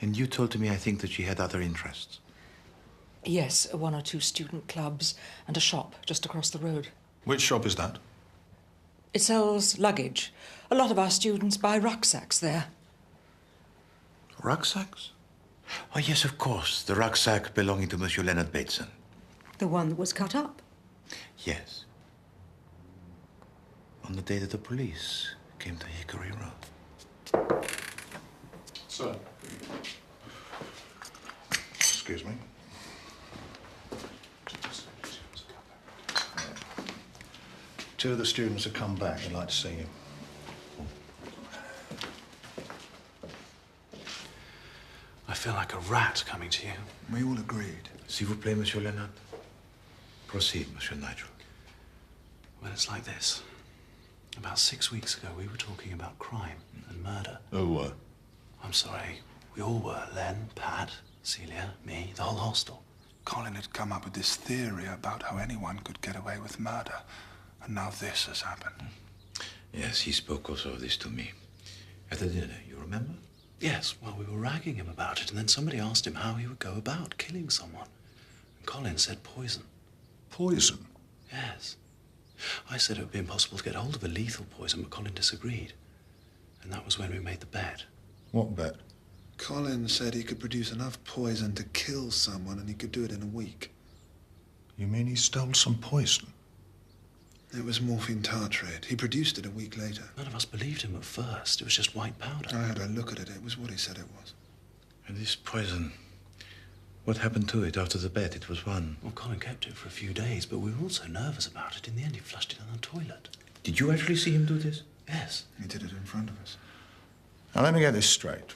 And you told me, I think, that she had other interests. Yes, 1 or 2 student clubs and a shop just across the road. Which shop is that? It sells luggage. A lot of our students buy rucksacks there. Rucksacks? Oh, yes, of course. The rucksack belonging to Monsieur Leonard Bateson. The one that was cut up? Yes. On the day that the police came to Hickory Road. Sir. Excuse me. Two of the students have come back. They'd like to see you. I feel like a rat coming to you. We all agreed. S'il vous plaît, Monsieur Leonard. Proceed, Monsieur Nigel. Well, it's like this. About 6 weeks ago, we were talking about crime and murder. Who were? I'm sorry. We all were. Len, Pat, Celia, me, the whole hostel. Colin had come up with this theory about how anyone could get away with murder. And now this has happened. Yes, he spoke also of this to me. At the dinner, you remember? Yes, well, we were ragging him about it, and then somebody asked him how he would go about killing someone. And Colin said poison. Poison? Yes. I said it would be impossible to get hold of a lethal poison, but Colin disagreed. And that was when we made the bet. What bet? Colin said he could produce enough poison to kill someone, and he could do it in a week. You mean he stole some poison? It was morphine tartrate. He produced it a week later. None of us believed him at first. It was just white powder. I had a look at it. It was what he said it was. And this poison, what happened to it after the bet? It was one. Well, Colin kept it for a few days, but we were all so nervous about it. In the end, he flushed it in the toilet. Did you actually see him do this? Yes. He did it in front of us. Now, let me get this straight.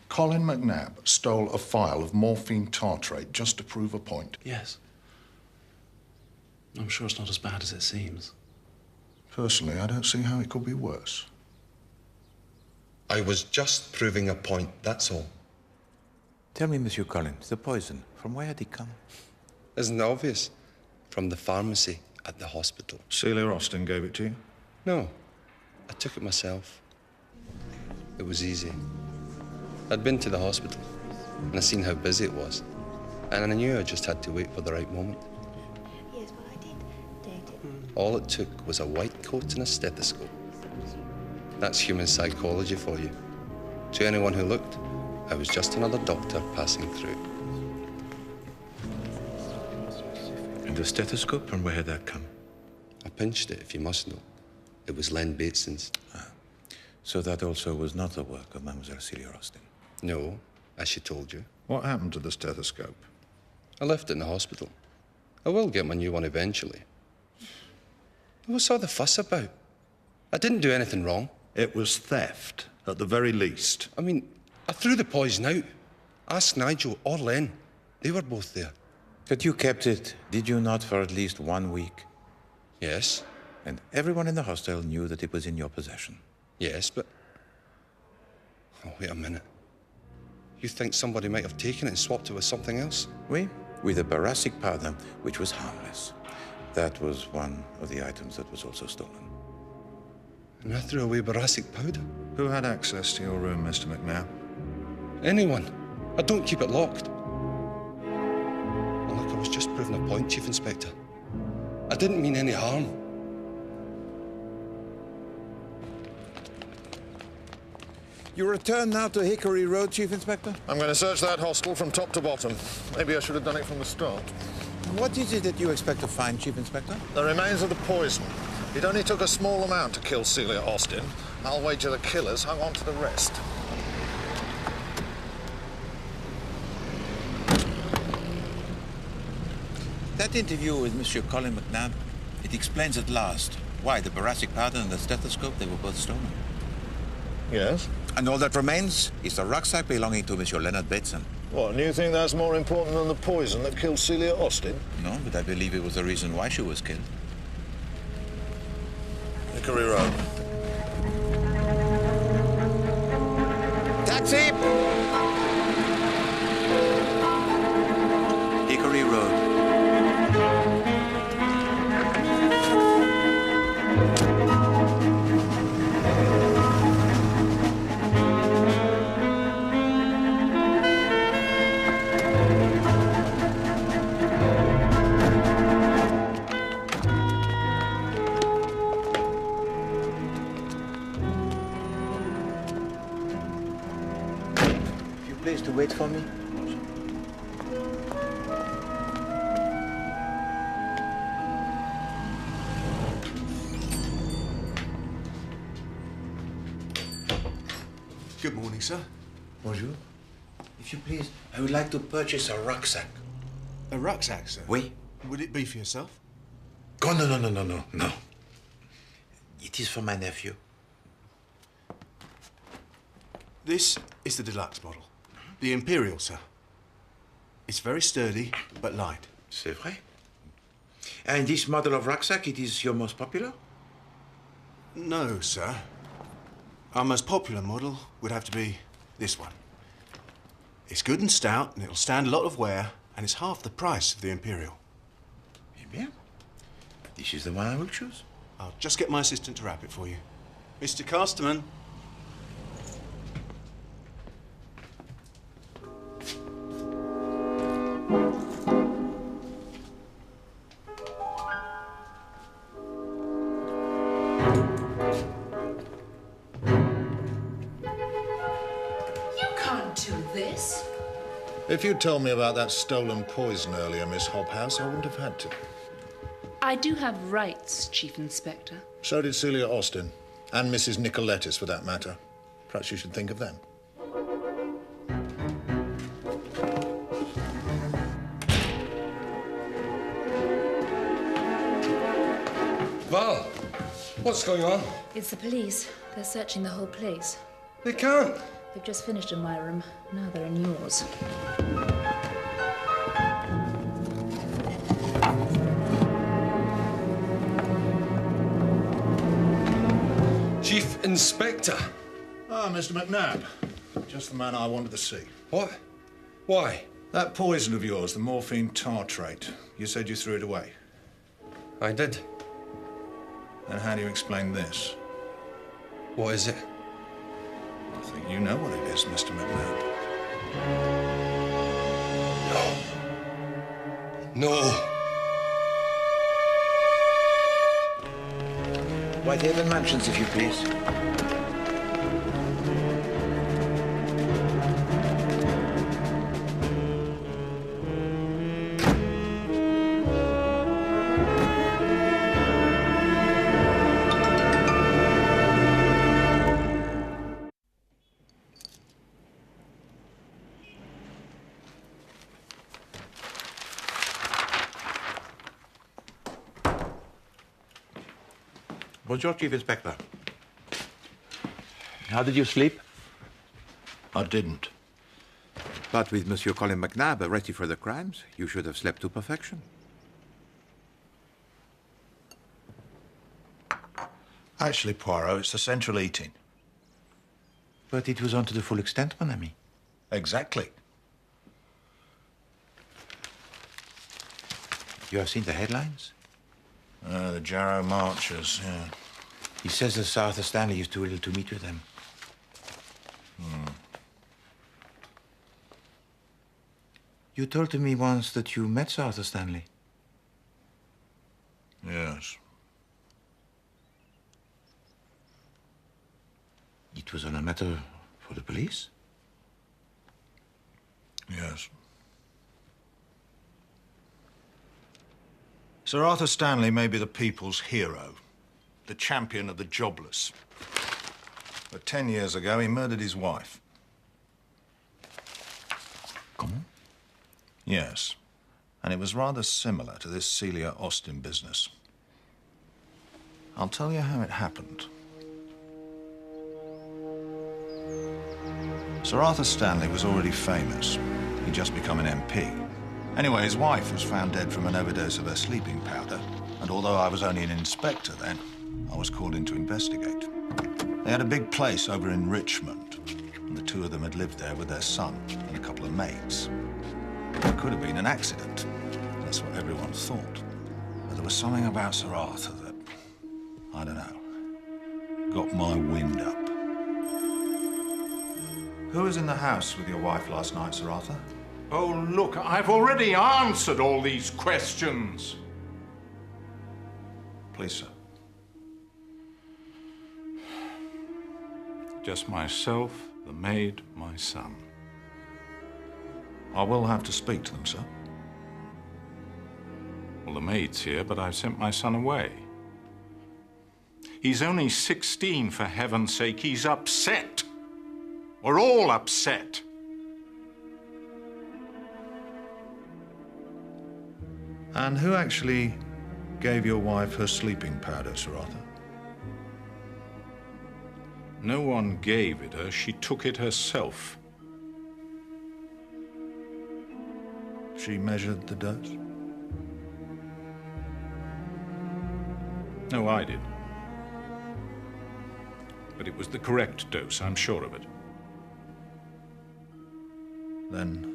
Colin McNabb stole a phial of morphine tartrate just to prove a point. Yes. I'm sure it's not as bad as it seems. Personally, I don't see how it could be worse. I was just proving a point, that's all. Tell me, Monsieur Collins, the poison, from where had it come? Isn't it obvious? From the pharmacy at the hospital. Celia Austin gave it to you? No, I took it myself. It was easy. I'd been to the hospital, and I seen how busy it was. And I knew I just had to wait for the right moment. Yes, well, I did date it. All it took was a white coat and a stethoscope. That's human psychology for you. To anyone who looked, I was just another doctor passing through. And the stethoscope, from where had that come? I pinched it, if you must know. It was Len Bateson's. So that also was not the work of Mademoiselle Celia Austin? No, as she told you. What happened to the stethoscope? I left it in the hospital. I will get my new one eventually. What's all the fuss about? I didn't do anything wrong. It was theft, at the very least. I mean, I threw the poison out. Ask Nigel or Len. They were both there. But you kept it, did you not, for at least 1 week? Yes. And everyone in the hostel knew that it was in your possession? Yes, but... Oh, wait a minute. You think somebody might have taken it and swapped it with something else? Oui, with a boracic powder, which was harmless. That was one of the items that was also stolen. And I threw away boracic powder? Who had access to your room, Mr. McNabb? Anyone. I don't keep it locked. And look, I was just proving a point, Chief Inspector. I didn't mean any harm. You return now to Hickory Road, Chief Inspector? I'm going to search that hostel from top to bottom. Maybe I should have done it from the start. What is it that you expect to find, Chief Inspector? The remains of the poison. It only took a small amount to kill Celia Austin. I'll wager the killers hung on to the rest. That interview with Monsieur Colin McNabb, it explains at last why the boracic powder and the stethoscope, they were both stolen. Yes? And all that remains is the rucksack belonging to Monsieur Leonard Bateson. What, and you think that's more important than the poison that killed Celia Austin? No, but I believe it was the reason why she was killed. Hickory Road. Taxi! Hickory Road. Please to wait for me. Good morning, sir. Bonjour. If you please, I would like to purchase a rucksack. A rucksack, sir? Oui. Would it be for yourself? Oh, no. It is for my nephew. This is the deluxe model. The Imperial, sir. It's very sturdy, but light. C'est vrai. And this model of rucksack, it is your most popular? No, sir. Our most popular model would have to be this one. It's good and stout, and it'll stand a lot of wear, and it's half the price of the Imperial. Bien. This is the one I will choose. I'll just get my assistant to wrap it for you. Mr. Casterman. If you'd told me about that stolen poison earlier, Miss Hobhouse, I wouldn't have had to. I do have rights, Chief Inspector. So did Celia Austin, and Mrs. Nicolettis, for that matter. Perhaps you should think of them. Val, what's going on? It's the police. They're searching the whole place. They can't. They've just finished in my room. Now they're in yours. Chief Inspector. Ah, Mr. McNabb. Just the man I wanted to see. What? Why? That poison of yours, the morphine tartrate. You said you threw it away. I did. Then how do you explain this? What is it? I think you know what it is, Mr. McNabb. No. Whitehaven Mansions, if you please. Bonjour, Chief Inspector. How did you sleep? I didn't. But with Monsieur Colin McNabb arrested for the crimes, you should have slept to perfection. Actually, Poirot, it's the central heating. But it was on to the full extent, mon ami. Exactly. You have seen the headlines? The Jarrow Marchers, yeah. He says that Sir Arthur Stanley is too ill to meet with them. You told me once that you met Sir Arthur Stanley. Yes. It was on a matter for the police? Yes. Sir Arthur Stanley may be the people's hero, the champion of the jobless. But 10 years ago, he murdered his wife. Comment? Yes. And it was rather similar to this Celia Austin business. I'll tell you how it happened. Sir Arthur Stanley was already famous. He'd just become an MP. Anyway, his wife was found dead from an overdose of her sleeping powder, and although I was only an inspector then, I was called in to investigate. They had a big place over in Richmond, and the two of them had lived there with their son and a couple of maids. It could have been an accident. That's what everyone thought. But there was something about Sir Arthur that, I don't know, got my wind up. Who was in the house with your wife last night, Sir Arthur? Oh, look, I've already answered all these questions. Please, sir. Just myself, the maid, my son. I will have to speak to them, sir. Well, the maid's here, but I've sent my son away. He's only 16, for heaven's sake. He's upset. We're all upset. And who actually gave your wife her sleeping powder, Sir Arthur? No one gave it her. She took it herself. She measured the dose? No, I did. But it was the correct dose, I'm sure of it. Then,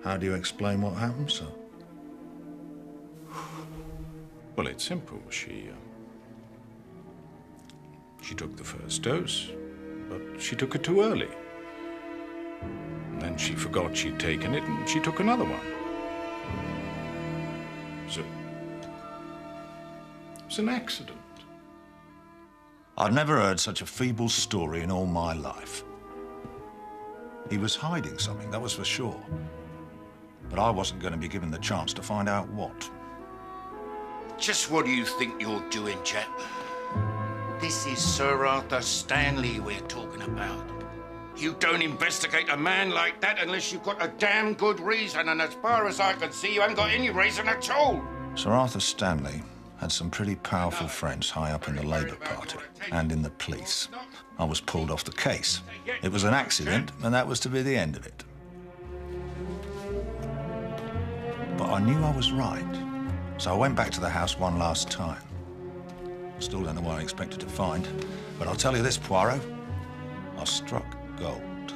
how do you explain what happened, sir? Well, it's simple. She took the first dose, but she took it too early. And then she forgot she'd taken it, and she took another one. So, it was an accident. I'd never heard such a feeble story in all my life. He was hiding something, that was for sure. But I wasn't going to be given the chance to find out what. Just what do you think you're doing, chap? This is Sir Arthur Stanley we're talking about. You don't investigate a man like that unless you've got a damn good reason, and as far as I can see, you haven't got any reason at all. Sir Arthur Stanley had some pretty powerful friends high up in the Labour Party and in the police. I was pulled off the case. It was an accident, and that was to be the end of it. But I knew I was right, so I went back to the house one last time. Still don't know what I expected to find, but I'll tell you this, Poirot, I struck gold.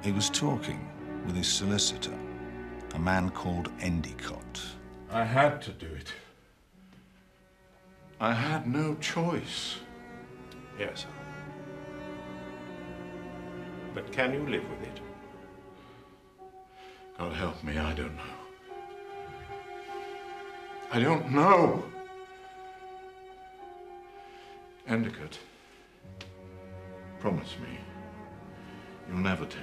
He was talking with his solicitor, a man called Endicott. I had to do it. I had no choice. Yes. But can you live with it? God help me, I don't know. I don't know. Endicott, promise me you'll never tell.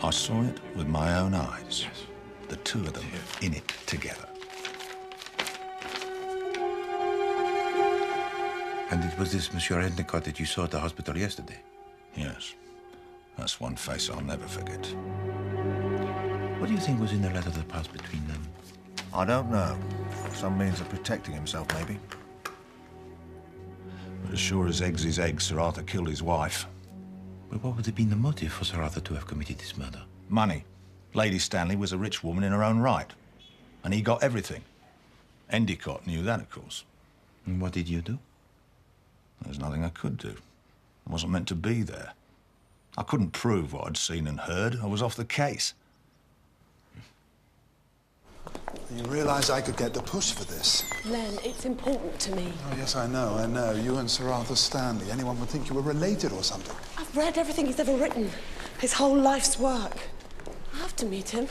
I saw it with my own eyes. Yes. The two of them in it together. And it was this Monsieur Endicott that you saw at the hospital yesterday? Yes. That's one face I'll never forget. What do you think was in the letter that passed between them? I don't know. Some means of protecting himself, maybe. But as sure as eggs is eggs, Sir Arthur killed his wife. But what would have been the motive for Sir Arthur to have committed this murder? Money. Lady Stanley was a rich woman in her own right. And he got everything. Endicott knew that, of course. And what did you do? There's nothing I could do. I wasn't meant to be there. I couldn't prove what I'd seen and heard. I was off the case. You realise I could get the push for this. Len, it's important to me. Oh, yes, I know, I know. You and Sir Arthur Stanley. Anyone would think you were related or something. I've read everything he's ever written. His whole life's work. I have to meet him.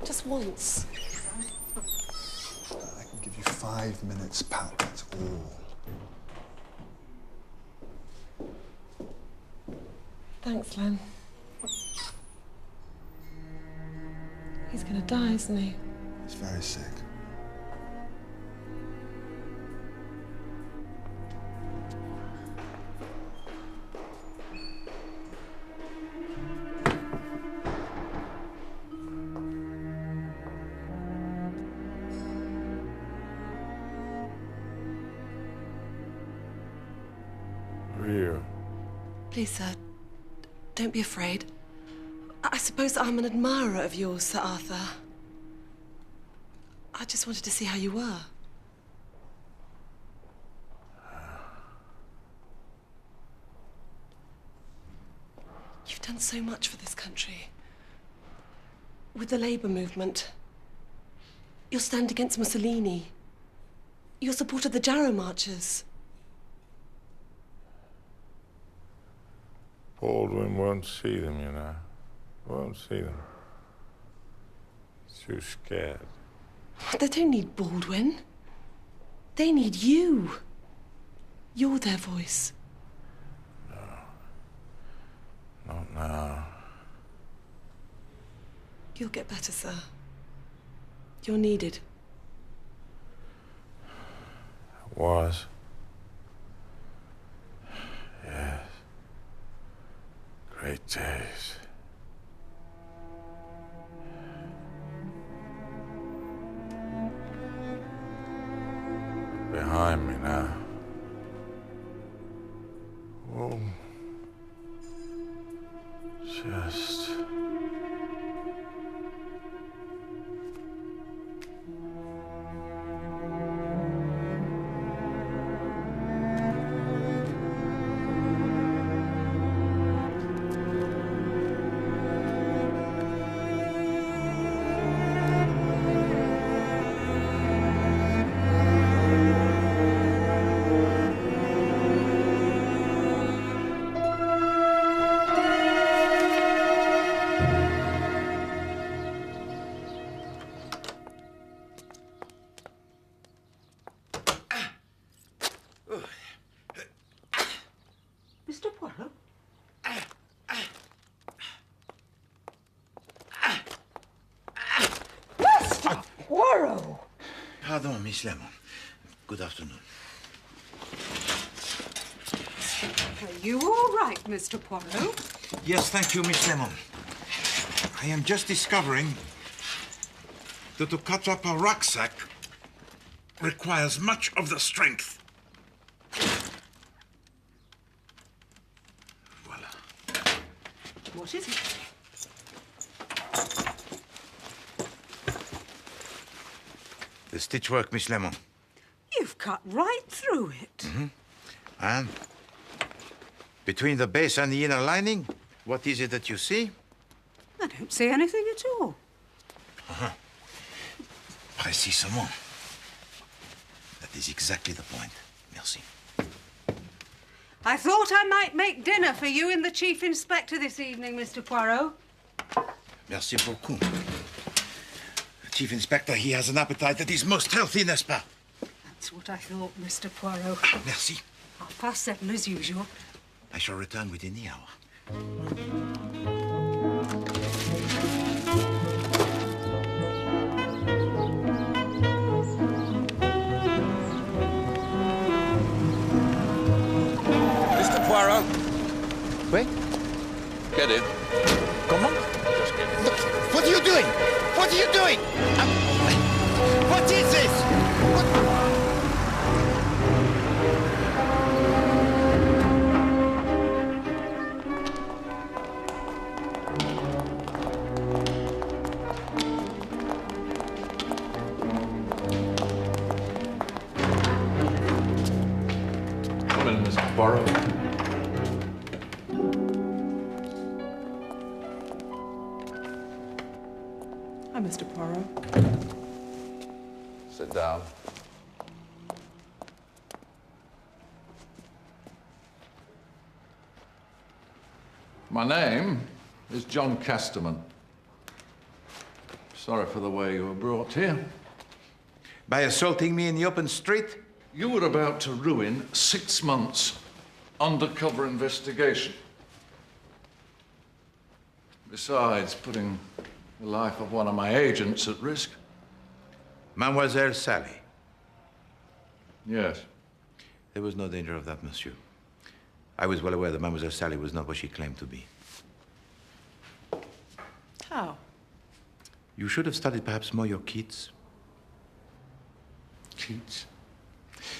Just once. I can give you 5 minutes, pal. That's all. Thanks, Len. He's gonna die, isn't he? He's very sick. here. Please, sir, don't be afraid. I suppose I'm an admirer of yours, Sir Arthur. I just wanted to see how you were. You've done so much for this country. With the Labour movement. Your stand against Mussolini. Your support of the Jarrow marchers. Baldwin won't see them, you know. Won't see them. Too scared. They don't need Baldwin. They need you. You're their voice. Not now. You'll get better, sir. You're needed. Was. Yes. Great days. Behind me now. Oh. Just... Mr. Poirot? Mr. Poirot! Pardon, Miss Lemon. Good afternoon. Are you all right, Mr. Poirot? Yes, thank you, Miss Lemon. I am just discovering that to cut up a rucksack requires much of the strength. What is it? The stitchwork, Miss Lemon. You've cut right through it. Mm-hmm. And between the base and the inner lining, what is it that you see? I don't see anything at all. Uh-huh. Précisément. That is exactly the point. Merci. I thought I might make dinner for you and the Chief Inspector this evening, Mr. Poirot. Merci beaucoup. The Chief Inspector, he has an appetite that is most healthy, n'est-ce pas? That's what I thought, Mr. Poirot. Merci. 7:30 as usual. I shall return within the hour. Mr. Poirot. Oui? Get in. Comment? What are you doing? What are you doing? What is this? Come in, Mr. Poirot. Hi, Mr. Poirot. Sit down. My name is John Casterman. Sorry for the way you were brought here. By assaulting me in the open street? You were about to ruin 6 months undercover investigation. Besides putting the life of one of my agents at risk. Mademoiselle Sally. Yes. There was no danger of that, monsieur. I was well aware that Mademoiselle Sally was not what she claimed to be. How? You should have studied perhaps more your Keats. Keats?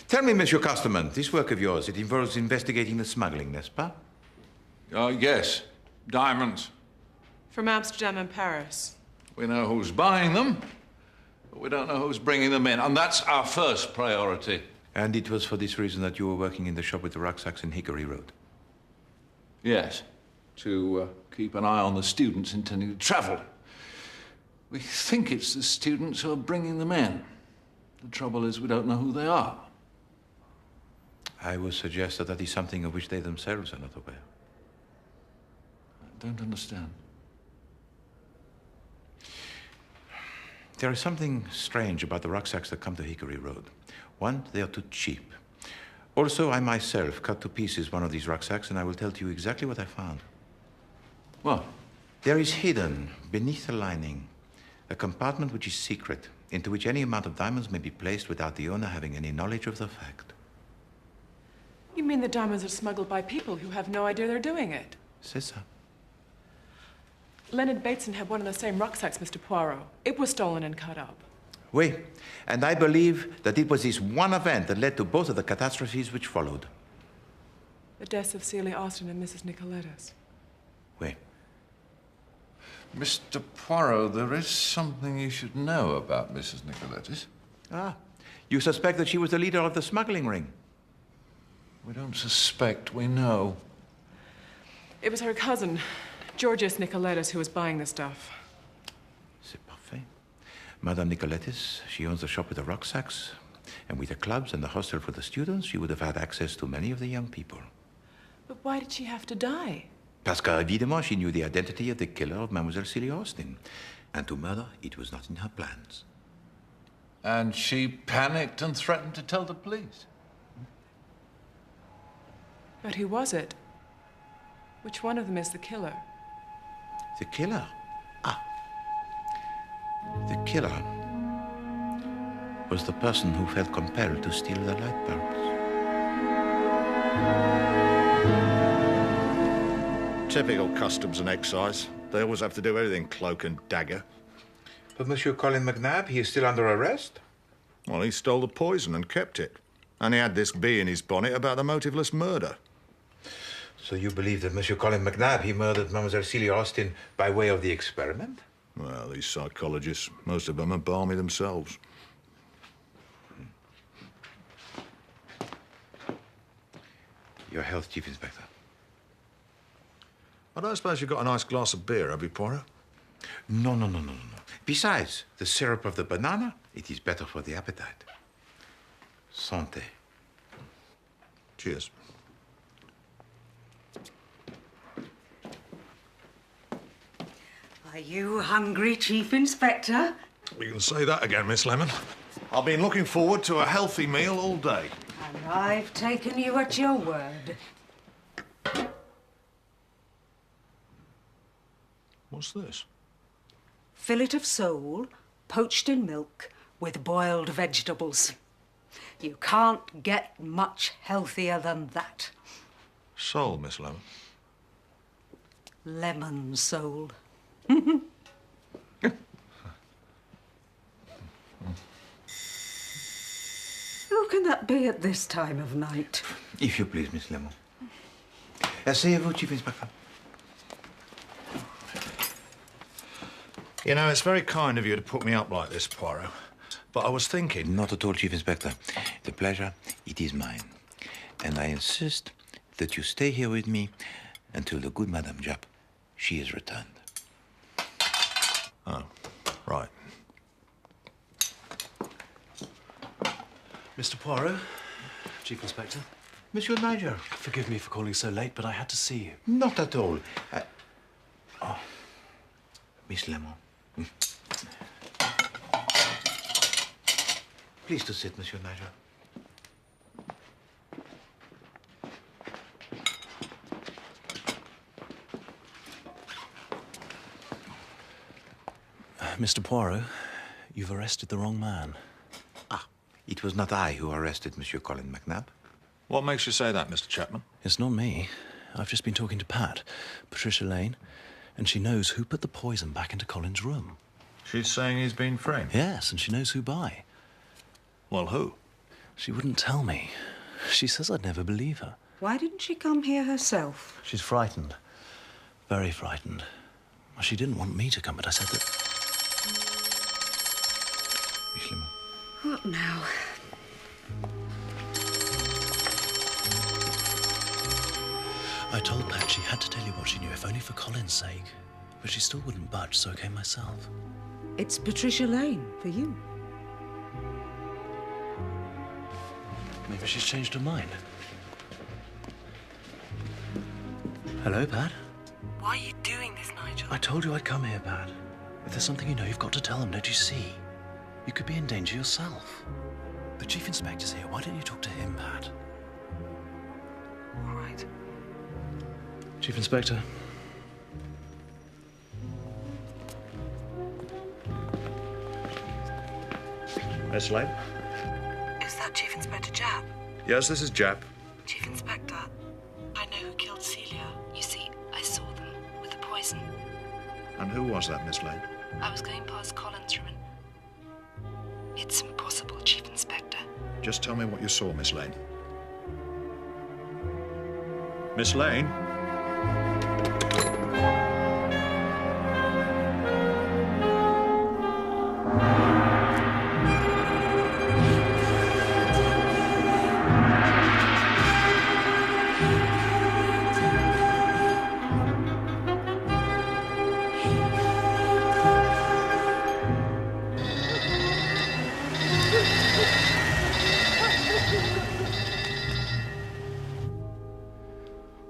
Tell me, Monsieur Casterman, this work of yours, it involves investigating the smuggling, n'est-ce pas? Yes. Diamonds. From Amsterdam and Paris. We know who's buying them, but we don't know who's bringing them in, and that's our first priority. And it was for this reason that you were working in the shop with the rucksacks in Hickory Road? Yes. To keep an eye on the students intending to travel. We think it's the students who are bringing them in. The trouble is we don't know who they are. I would suggest that that is something of which they themselves are not aware. I don't understand. There is something strange about the rucksacks that come to Hickory Road. One, they are too cheap. Also, I myself cut to pieces one of these rucksacks, and I will tell to you exactly what I found. What? There is hidden, beneath the lining, a compartment which is secret, into which any amount of diamonds may be placed without the owner having any knowledge of the fact. You mean the diamonds are smuggled by people who have no idea they're doing it? C'est ça. Leonard Bateson had one of the same rucksacks, Mr. Poirot. It was stolen and cut up. Oui, and I believe that it was this one event that led to both of the catastrophes which followed. The deaths of Celia Austin and Mrs. Nicoletis. Oui. Mr. Poirot, there is something you should know about Mrs. Nicoletis. Ah, you suspect that she was the leader of the smuggling ring? We don't suspect, we know. It was her cousin, Georgius Nicoletis, who was buying the stuff. C'est parfait. Madame Nicoletis, she owns the shop with the rucksacks. And with the clubs and the hostel for the students, she would have had access to many of the young people. But why did she have to die? Parce que, évidemment, she knew the identity of the killer of Mademoiselle Celia Austin. And to murder, it was not in her plans. And she panicked and threatened to tell the police. But who was it? Which one of them is the killer? The killer? Ah. The killer was the person who felt compelled to steal the light bulbs. Typical customs and excise. They always have to do everything cloak and dagger. But Monsieur Colin McNabb, he is still under arrest? Well, he stole the poison and kept it. And he had this bee in his bonnet about the motiveless murder. So you believe that Monsieur Colin McNabb, he murdered Mademoiselle Celia Austin by way of the experiment? Well, these psychologists, most of them are balmy themselves. Your health, Chief Inspector. I don't suppose you've got a nice glass of beer, have you, Poirot? No. Besides, the syrup of the banana, it is better for the appetite. Santé. Cheers. Are you hungry, Chief Inspector? You can say that again, Miss Lemon. I've been looking forward to a healthy meal all day. And I've taken you at your word. What's this? Fillet of sole, poached in milk, with boiled vegetables. You can't get much healthier than that. Sole, Miss Lemon. Lemon sole. Who can that be at this time of night? If you please, Miss Lemon. Asseyez-vous, Chief Inspector. You know, it's very kind of you to put me up like this, Poirot. But I was thinking... Not at all, Chief Inspector. The pleasure, it is mine. And I insist that you stay here with me until the good Madame Japp, she is returned. Oh, right. Mr. Poirot, Chief Inspector. Monsieur Nigel. Forgive me for calling so late, but I had to see you. Not at all. Oh, Miss Lemon. Please to sit, Monsieur Nigel. Mr. Poirot, you've arrested the wrong man. Ah, it was not I who arrested Monsieur Colin McNabb. What makes you say that, Mr. Chapman? It's not me. I've just been talking to Pat, Patricia Lane, and she knows who put the poison back into Colin's room. She's saying he's been framed? Yes, and she knows who by. Well, who? She wouldn't tell me. She says I'd never believe her. Why didn't she come here herself? She's frightened. Very frightened. Well, she didn't want me to come, but I said that... What now? I told Pat she had to tell you what she knew, if only for Colin's sake. But she still wouldn't budge, so I came myself. It's Patricia Lane for you. Maybe she's changed her mind. Hello, Pat? Why are you doing this, Nigel? I told you I'd come here, Pat. If there's something you know, you've got to tell them, don't you see? You could be in danger yourself. The Chief Inspector's here. Why don't you talk to him, Pat? All right. Chief Inspector. Miss Lane? Is that Chief Inspector Japp? Yes, this is Japp. Chief Inspector, I know who killed Celia. You see, I saw them with the poison. And who was that, Miss Lane? I was going past Colin's room and... It's impossible, Chief Inspector. Just tell me what you saw, Miss Lane. Miss Lane?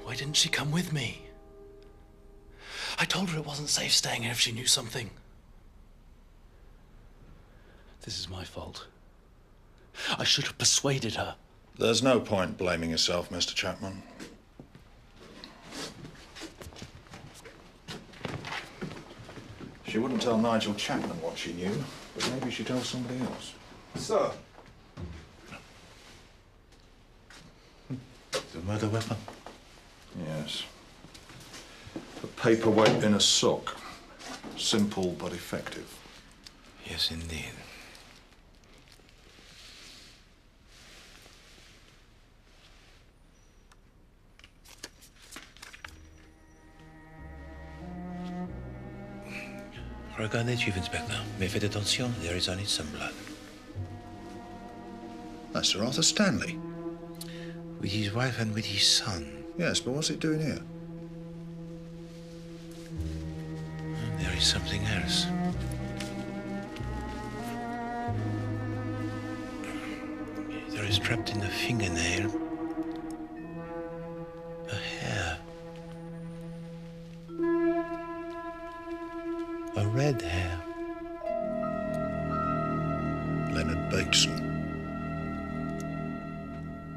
Why didn't she come with me? I told her it wasn't safe staying here if she knew something. This is my fault. I should have persuaded her. There's no point blaming yourself, Mr. Chapman. She wouldn't tell Nigel Chapman what she knew, but maybe she'd tell somebody else. Sir. The murder weapon? Yes. A paperweight in a sock. Simple but effective. Yes, indeed. Regardez, Chief Inspector. Mais faites attention, there is on it some blood. That's Sir Arthur Stanley. With his wife and with his son. Yes, but what's it doing here? There is something else. There is trapped in the fingernail a hair. A red hair. Leonard Bateson.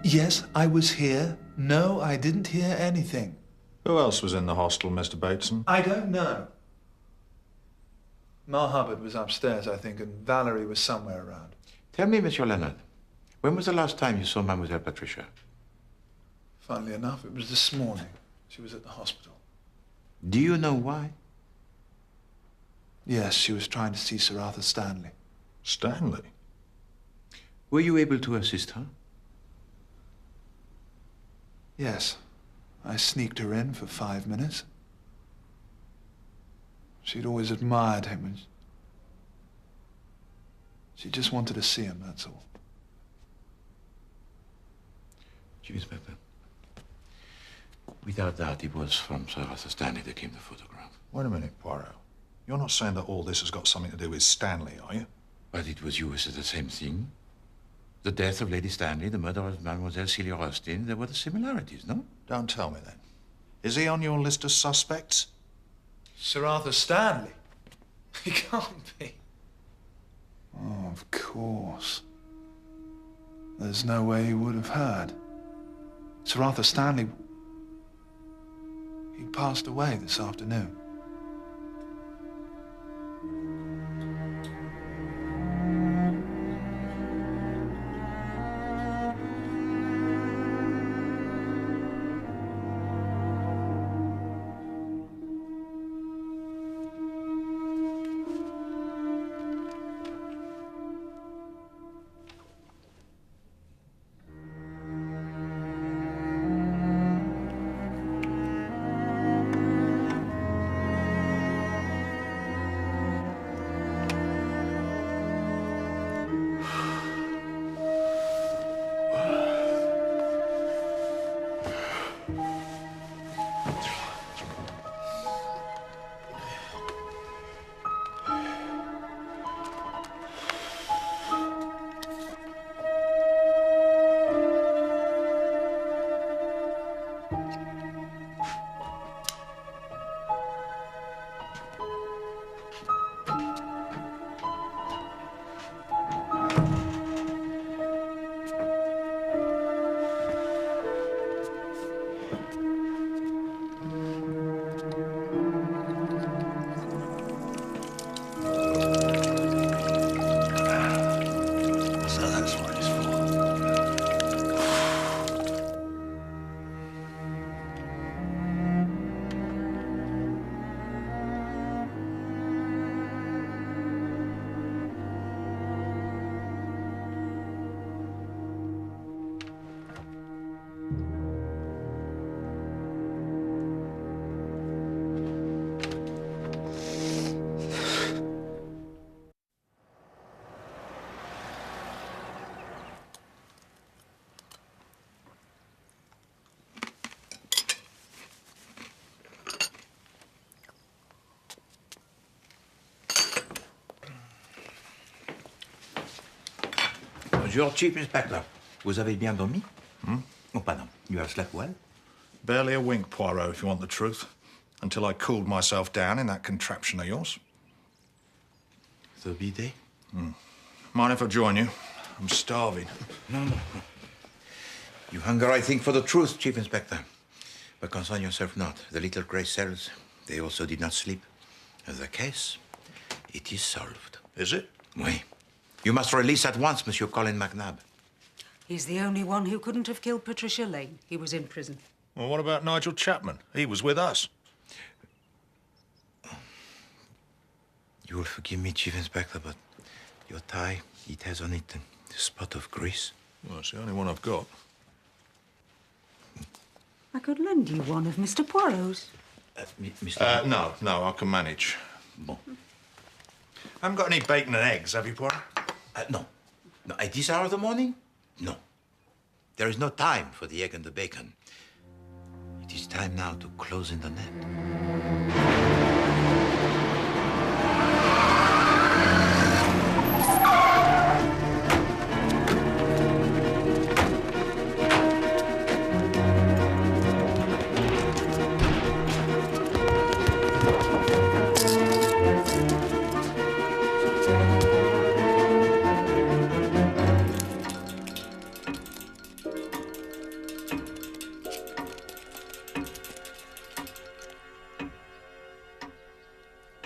Yes, I was here. No, I didn't hear anything. Who else was in the hostel, Mr. Bateson? I don't know. Ma Hubbard was upstairs, I think, and Valerie was somewhere around. Tell me, Monsieur Leonard, when was the last time you saw Mademoiselle Patricia? Funnily enough, it was this morning. She was at the hospital. Do you know why? Yes, she was trying to see Sir Arthur Stanley. Stanley? Were you able to assist her? Yes. I sneaked her in for 5 minutes. She'd always admired him, and she just wanted to see him, that's all. Chief Inspector, without doubt, it was from Sir Arthur Stanley that came the photograph. Wait a minute, Poirot. You're not saying that all this has got something to do with Stanley, are you? But it was you who said the same thing. The death of Lady Stanley, the murder of Mademoiselle Celia Austin, there were the similarities, no? Don't tell me then. Is he on your list of suspects? Sir Arthur Stanley? He can't be. Oh, of course. There's no way he would have heard. Sir Arthur Stanley... He passed away this afternoon. Bonjour, Chief Inspector. Vous avez bien dormi? Hmm? Oh, pardon. You have slept well? Barely a wink, Poirot, if you want the truth. Until I cooled myself down in that contraption of yours. The bidet? Mind if I join you? I'm starving. No. You hunger, I think, for the truth, Chief Inspector. But concern yourself not. The little grey cells, they also did not sleep. The case, it is solved. Is it? Oui. You must release at once Monsieur Colin McNabb. He's the only one who couldn't have killed Patricia Lane. He was in prison. Well, what about Nigel Chapman? He was with us. You will forgive me, Chief Inspector, but your tie, it has on it a spot of grease. Well, it's the only one I've got. I could lend you one of Mr. Poirot's. Mr. No, I can manage. Bon. Haven't got any bacon and eggs, have you, Poirot? No. No, at this hour of the morning? No. There is no time for the egg and the bacon. It is time now to close in the net.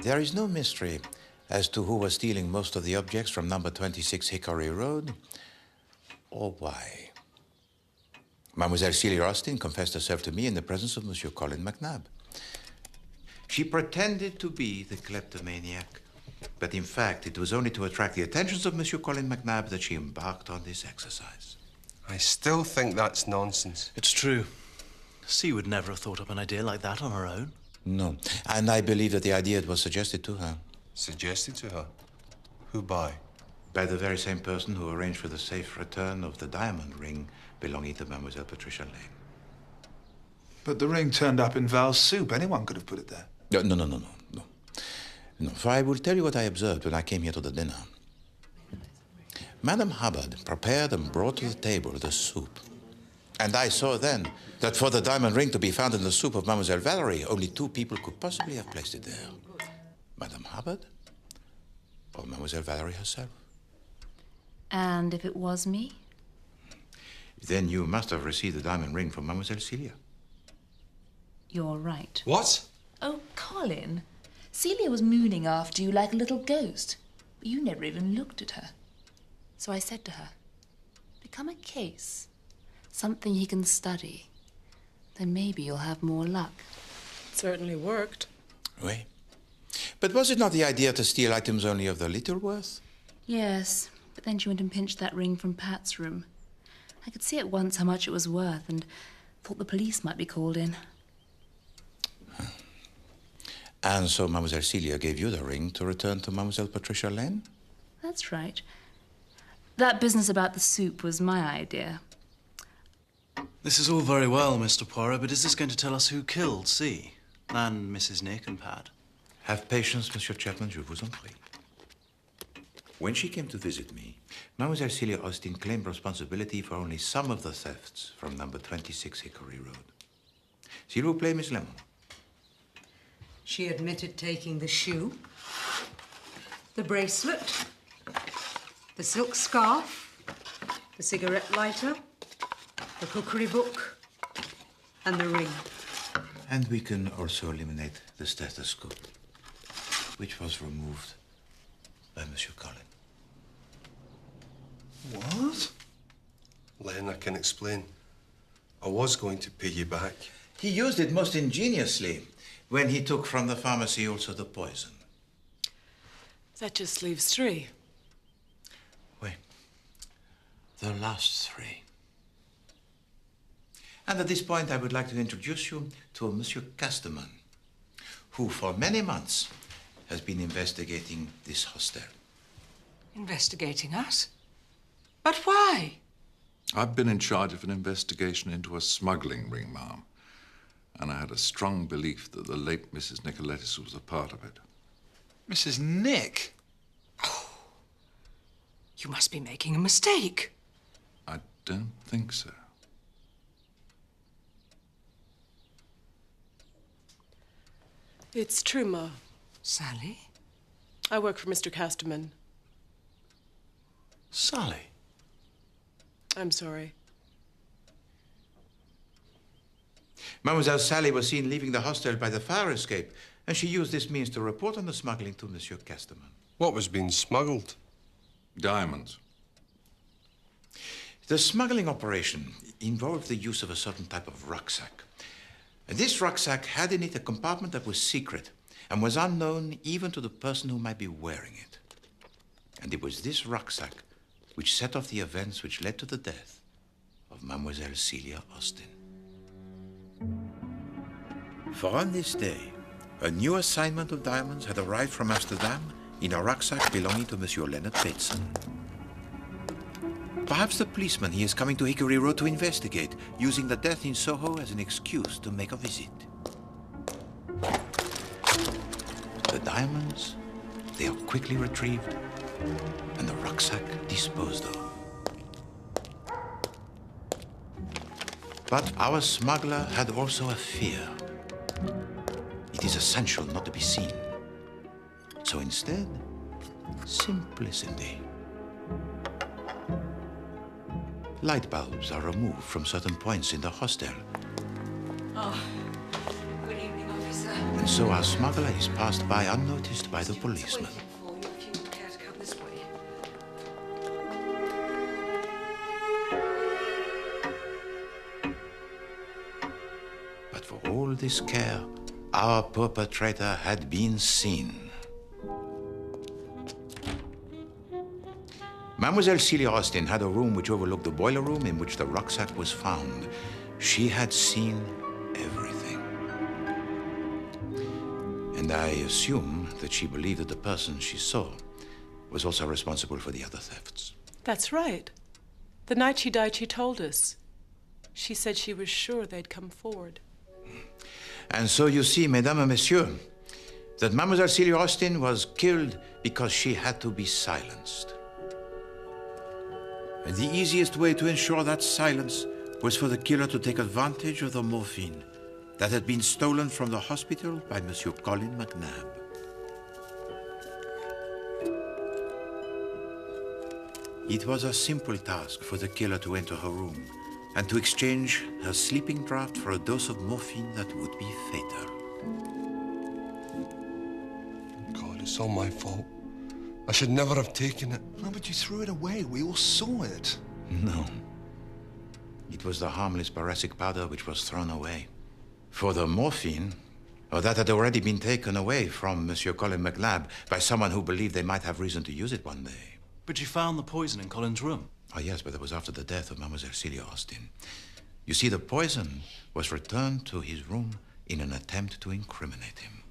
There is no mystery as to who was stealing most of the objects from number 26 Hickory Road, or why. Mademoiselle Celia Austin confessed herself to me in the presence of Monsieur Colin McNabb. She pretended to be the kleptomaniac, but in fact it was only to attract the attentions of Monsieur Colin McNabb that she embarked on this exercise. I still think that's nonsense. It's true. C would never have thought up an idea like that on her own. No, and I believe that the idea was suggested to her. Suggested to her? Who by? By the very same person who arranged for the safe return of the diamond ring belonging to Mademoiselle Patricia Lane. But the ring turned up in Val's soup. Anyone could have put it there. No, for I will tell you what I observed when I came here to the dinner. Madame Hubbard prepared and brought to the table the soup. And I saw then that for the diamond ring to be found in the soup of Mademoiselle Valerie, only two people could possibly have placed it there. Madame Hubbard or Mademoiselle Valerie herself. And if it was me? Then you must have received the diamond ring from Mademoiselle Celia. You're right. What? Oh, Colin. Celia was mooning after you like a little ghost. But you never even looked at her. So I said to her, become a case. Something he can study. Then maybe you'll have more luck. It certainly worked. Oui. But was it not the idea to steal items only of the little worth? Yes, but then she went and pinched that ring from Pat's room. I could see at once how much it was worth and thought the police might be called in. And so Mademoiselle Celia gave you the ring to return to Mademoiselle Patricia Lane? That's right. That business about the soup was my idea. This is all very well, Mr. Poirot, but is this going to tell us who killed C and Mrs. Nick and Pat? Have patience, Monsieur Chapman, je vous en prie. When she came to visit me, Mademoiselle Celia Austin claimed responsibility for only some of the thefts from number 26 Hickory Road. S'il vous plaît, Miss Lemon. She admitted taking the shoe, the bracelet, the silk scarf, the cigarette lighter, the cookery book, and the ring. And we can also eliminate the stethoscope, which was removed by Monsieur Colin. What? Len, I can explain. I was going to pay you back. He used it most ingeniously when he took from the pharmacy also the poison. That just leaves 3. Wait. The last 3. And at this point, I would like to introduce you to Monsieur Casterman, who for many months has been investigating this hostel. Investigating us? But why? I've been in charge of an investigation into a smuggling ring, ma'am. And I had a strong belief that the late Mrs. Nicoletis was a part of it. Mrs. Nick? Oh, you must be making a mistake. don't think so. It's true, Ma. Sally? I work for Mr. Casterman. Sally? I'm sorry. Mademoiselle Sally was seen leaving the hostel by the fire escape, and she used this means to report on the smuggling to Monsieur Casterman. What was being smuggled? Diamonds. The smuggling operation involved the use of a certain type of rucksack. And this rucksack had in it a compartment that was secret and was unknown even to the person who might be wearing it. And it was this rucksack which set off the events which led to the death of Mademoiselle Celia Austin. For on this day, a new assignment of diamonds had arrived from Amsterdam in a rucksack belonging to Monsieur Leonard Bateson. Perhaps the policeman he is coming to Hickory Road to investigate, using the death in Soho as an excuse to make a visit. The diamonds, they are quickly retrieved, and the rucksack disposed of. But our smuggler had also a fear. It is essential not to be seen. So instead, simplicity. Light bulbs are removed from certain points in the hostel. Oh, good evening, officer. And so our smuggler is passed by unnoticed by the policeman. For you, if you care to come this way. But for all this care, our perpetrator had been seen. Mademoiselle Celia Austin had a room which overlooked the boiler room in which the rucksack was found. She had seen everything. And I assume that she believed that the person she saw was also responsible for the other thefts. That's right. The night she died, she told us. She said she was sure they'd come forward. And so you see, mesdames and messieurs, that Mademoiselle Celia Austin was killed because she had to be silenced. And the easiest way to ensure that silence was for the killer to take advantage of the morphine that had been stolen from the hospital by Monsieur Colin McNabb. It was a simple task for the killer to enter her room and to exchange her sleeping draught for a dose of morphine that would be fatal. God, it's all my fault. I should never have taken it. No, but you threw it away. We all saw it. No. It was the harmless boracic powder which was thrown away. For the morphine, that had already been taken away from Monsieur Colin McNabb by someone who believed they might have reason to use it one day. But you found the poison in Colin's room. Oh, yes, but that was after the death of Mademoiselle Celia Austin. You see, the poison was returned to his room in an attempt to incriminate him.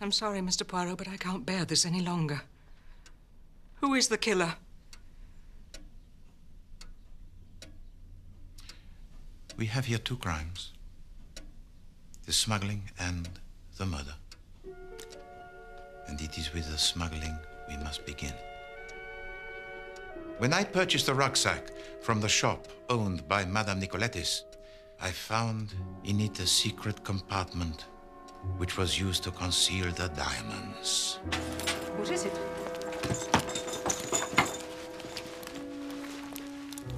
I'm sorry, Mr. Poirot, but I can't bear this any longer. Who is the killer? We have here two crimes. The smuggling and the murder. And it is with the smuggling we must begin. When I purchased the rucksack from the shop owned by Madame Nicoletis, I found in it a secret compartment which was used to conceal the diamonds. What is it?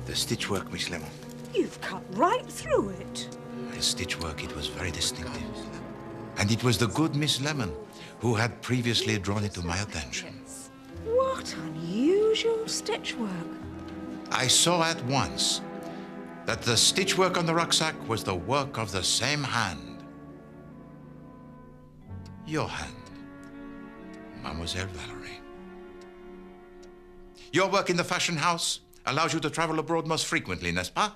The stitchwork, Miss Lemon. You've cut right through it. The stitchwork, it was very distinctive. And it was the good Miss Lemon who had previously drawn it to my attention. What unusual stitchwork. I saw at once that the stitchwork on the rucksack was the work of the same hand. Your hand, Mademoiselle Valerie. Your work in the fashion house allows you to travel abroad most frequently, n'est-ce pas?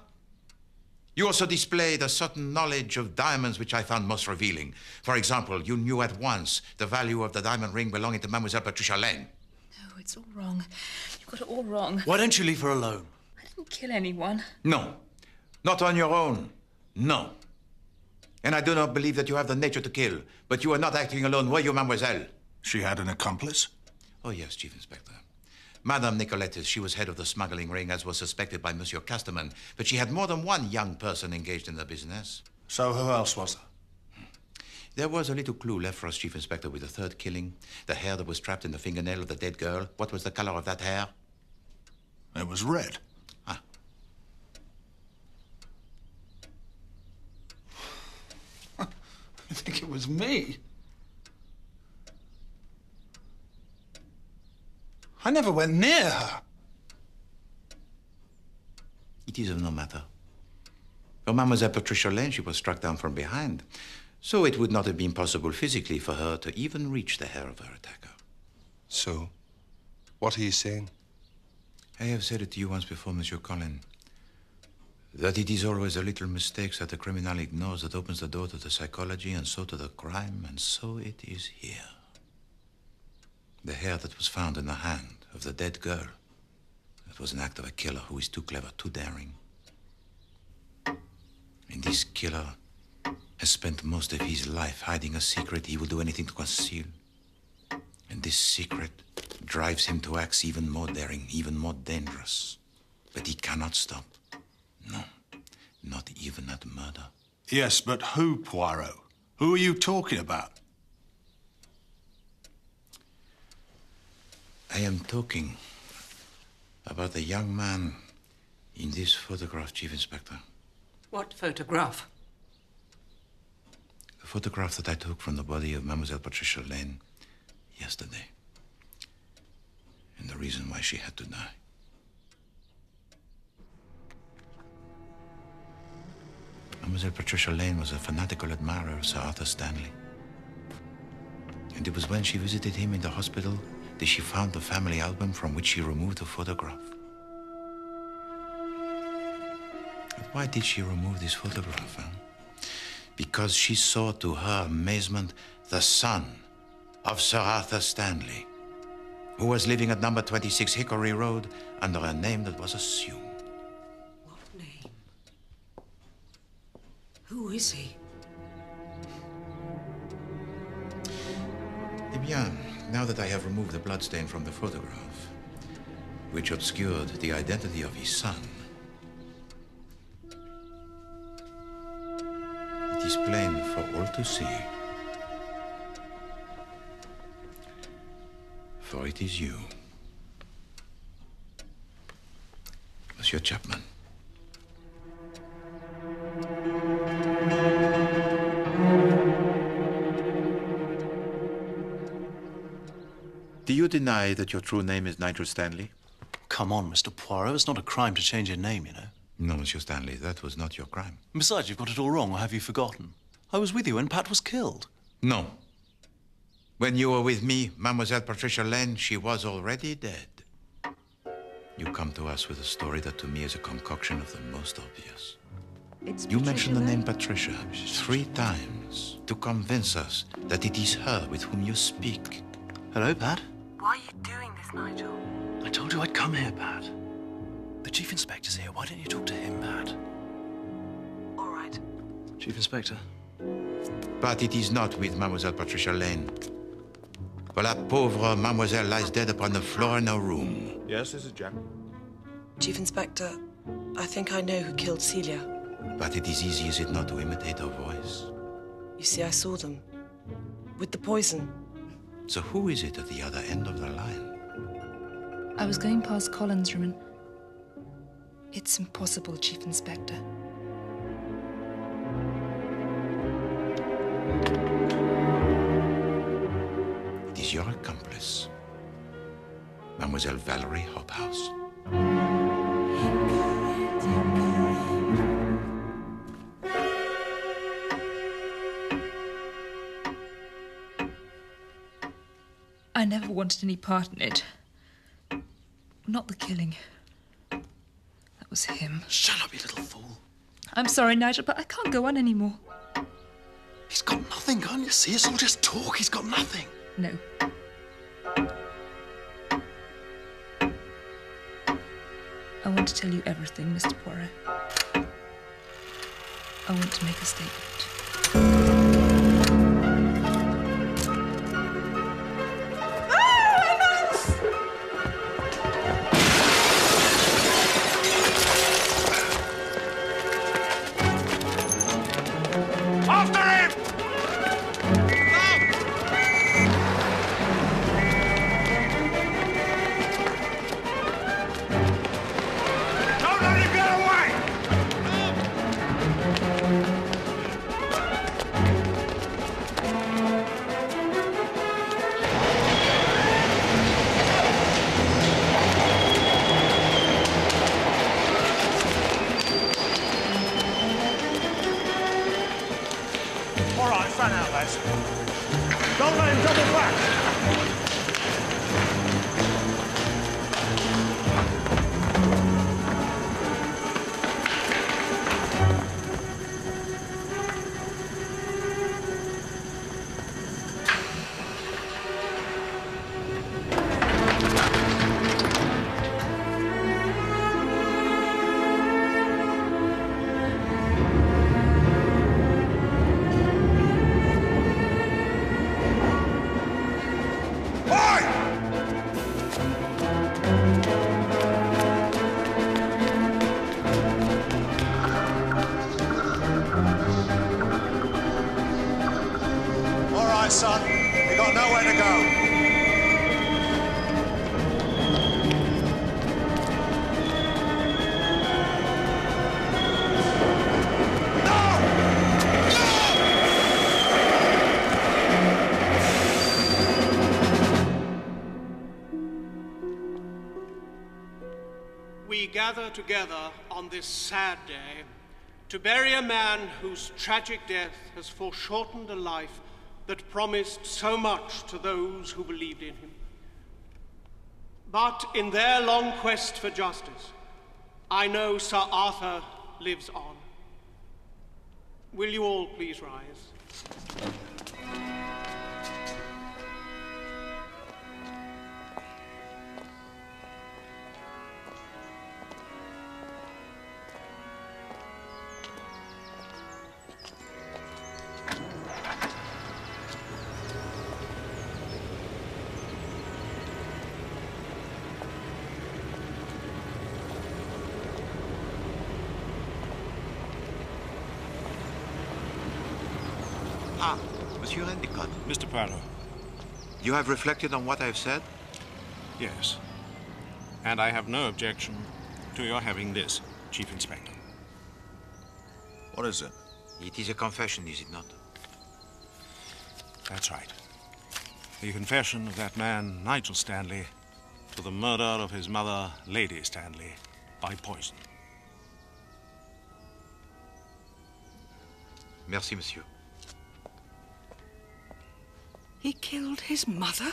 You also displayed a certain knowledge of diamonds which I found most revealing. For example, you knew at once the value of the diamond ring belonging to Mademoiselle Patricia Lane. No, it's all wrong. You've got it all wrong. Why don't you leave her alone? I didn't kill anyone. No, not on your own. No. And I do not believe that you have the nature to kill, but you were not acting alone, were you, Mademoiselle? She had an accomplice? Oh, yes, Chief Inspector. Madame Nicolette, she was head of the smuggling ring, as was suspected by Monsieur Casterman. But she had more than one young person engaged in the business. So who else was there? There was a little clue left for us, Chief Inspector, with the third killing. The hair that was trapped in the fingernail of the dead girl. What was the color of that hair? It was red. Ah. I think it was me. I never went near her. It is of no matter. For Mademoiselle Patricia Lane, she was struck down from behind. So it would not have been possible physically for her to even reach the hair of her attacker. So, what are you saying? I have said it to you once before, Monsieur Collin, that it is always the little mistakes that the criminal ignores that opens the door to the psychology and so to the crime, and so it is here. The hair that was found in the hand of the dead girl, that was an act of a killer who is too clever, too daring. And this killer has spent most of his life hiding a secret he will do anything to conceal. And this secret drives him to acts even more daring, even more dangerous. But he cannot stop. No, not even at murder. Yes, but who, Poirot? Who are you talking about? I am talking about the young man in this photograph, Chief Inspector. What photograph? The photograph that I took from the body of Mademoiselle Patricia Lane yesterday. And the reason why she had to die. Mademoiselle Patricia Lane was a fanatical admirer of Sir Arthur Stanley. And it was when she visited him in the hospital that she found the family album from which she removed the photograph. But why did she remove this photograph, huh? Because she saw, to her amazement, the son of Sir Arthur Stanley, who was living at number 26 Hickory Road under a name that was assumed. What name? Who is he? Eh bien, now that I have removed the bloodstain from the photograph, which obscured the identity of his son, it is plain for all to see. For it is you, Monsieur Chapman. Do you deny that your true name is Nigel Stanley? Come on, Mr. Poirot. It's not a crime to change your name, you know. No, Monsieur Stanley, that was not your crime. Besides, you've got it all wrong, or have you forgotten? I was with you when Pat was killed. No. When you were with me, Mademoiselle Patricia Lane, she was already dead. You come to us with a story that to me is a concoction of the most obvious. You mentioned the name Patricia 3 times to convince us that it is her with whom you speak. Hello, Pat? Why are you doing this, Nigel? I told you I'd come here, Pat. The Chief Inspector's here. Why don't you talk to him, Pat? All right. Chief Inspector. But it is not with Mademoiselle Patricia Lane. For la pauvre Mademoiselle lies dead upon the floor in her room. Yes, this is Jack. Chief Inspector, I think I know who killed Celia. But it is easy, is it not, to imitate her voice? You see, I saw them. With the poison. So who is it at the other end of the line? I was going past Colin's room and... It's impossible, Chief Inspector. It is your accomplice, Mademoiselle Valerie Hobhouse. I never wanted any part in it. Not the killing. That was him. Shut up, you little fool. I'm sorry, Nigel, but I can't go on anymore. He's got nothing, can't you see? It's all just talk. He's got nothing. No. I want to tell you everything, Mr. Poirot. I want to make a statement. guys. Don't let him double back. Son, you got nowhere to go. We gather together on this sad day to bury a man whose tragic death has foreshortened a life that promised so much to those who believed in him. But in their long quest for justice, I know Sir Arthur lives on. Will you all please rise? Monsieur Endicott. Mr. Poirot. You have reflected on what I've said? Yes. And I have no objection to your having this, Chief Inspector. What is it? It is a confession, is it not? That's right. The confession of that man, Nigel Stanley, to the murder of his mother, Lady Stanley, by poison. Merci, monsieur. He killed his mother?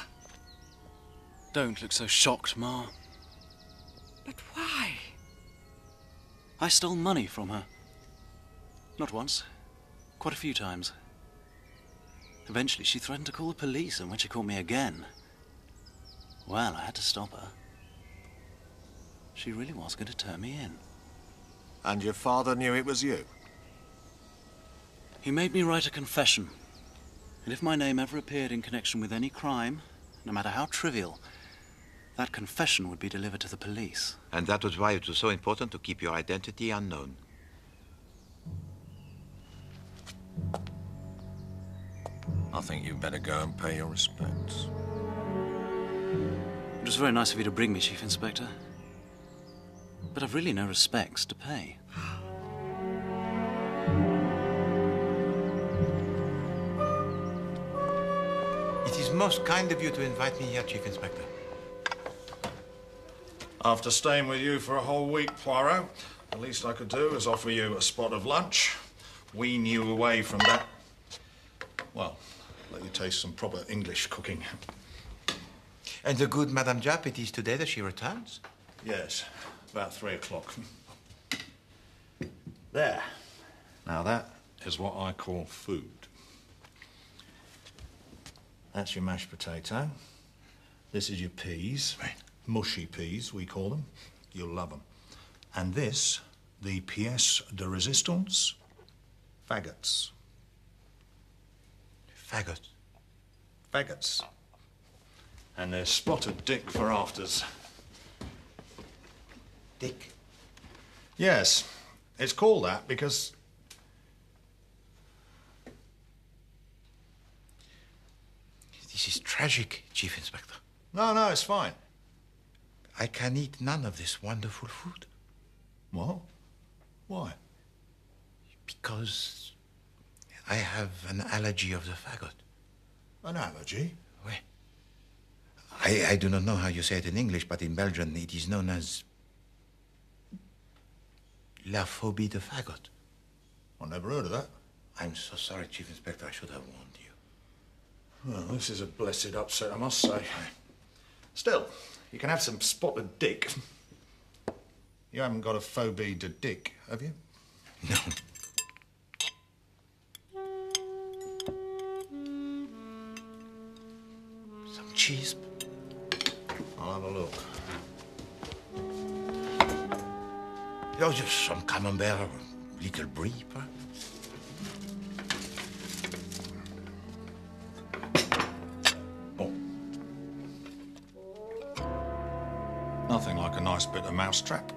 Don't look so shocked, Ma. But why? I stole money from her. Not once, quite a few times. Eventually, she threatened to call the police, and when she caught me again, well, I had to stop her. She really was going to turn me in. And your father knew it was you? He made me write a confession. And if my name ever appeared in connection with any crime, no matter how trivial, that confession would be delivered to the police. And that was why it was so important to keep your identity unknown. I think you'd better go and pay your respects. It was very nice of you to bring me, Chief Inspector. But I've really no respects to pay. It is most kind of you to invite me here, Chief Inspector. After staying with you for a whole week, Poirot, the least I could do is offer you a spot of lunch, wean you away from that. Well, let you taste some proper English cooking. And the good Madame Japp, it is today that she returns? Yes, about 3 o'clock. There. Now that is what I call food. That's your mashed potato. This is your peas. Right. Mushy peas, we call them. You'll love them. And this, the pièce de résistance, faggots. Faggots? Faggots. And there's spotted Dick for afters. Dick? Yes. It's called that because... This is tragic, Chief Inspector. No, it's fine. I can eat none of this wonderful food. What? Why? Because I have an allergy of the faggot. An allergy? Oui. I do not know how you say it in English, but in Belgian it is known as la phobie de faggot. I never heard of that. I'm so sorry, Chief Inspector. I should have warned you. Well, this is a blessed upset, I must say. Still, you can have some spotted dick. You haven't got a phobie to dick, have you? No. Some cheese. I'll have a look. Oh, just some camembert, a little brie, perhaps. Nothing like a nice bit of mousetrap.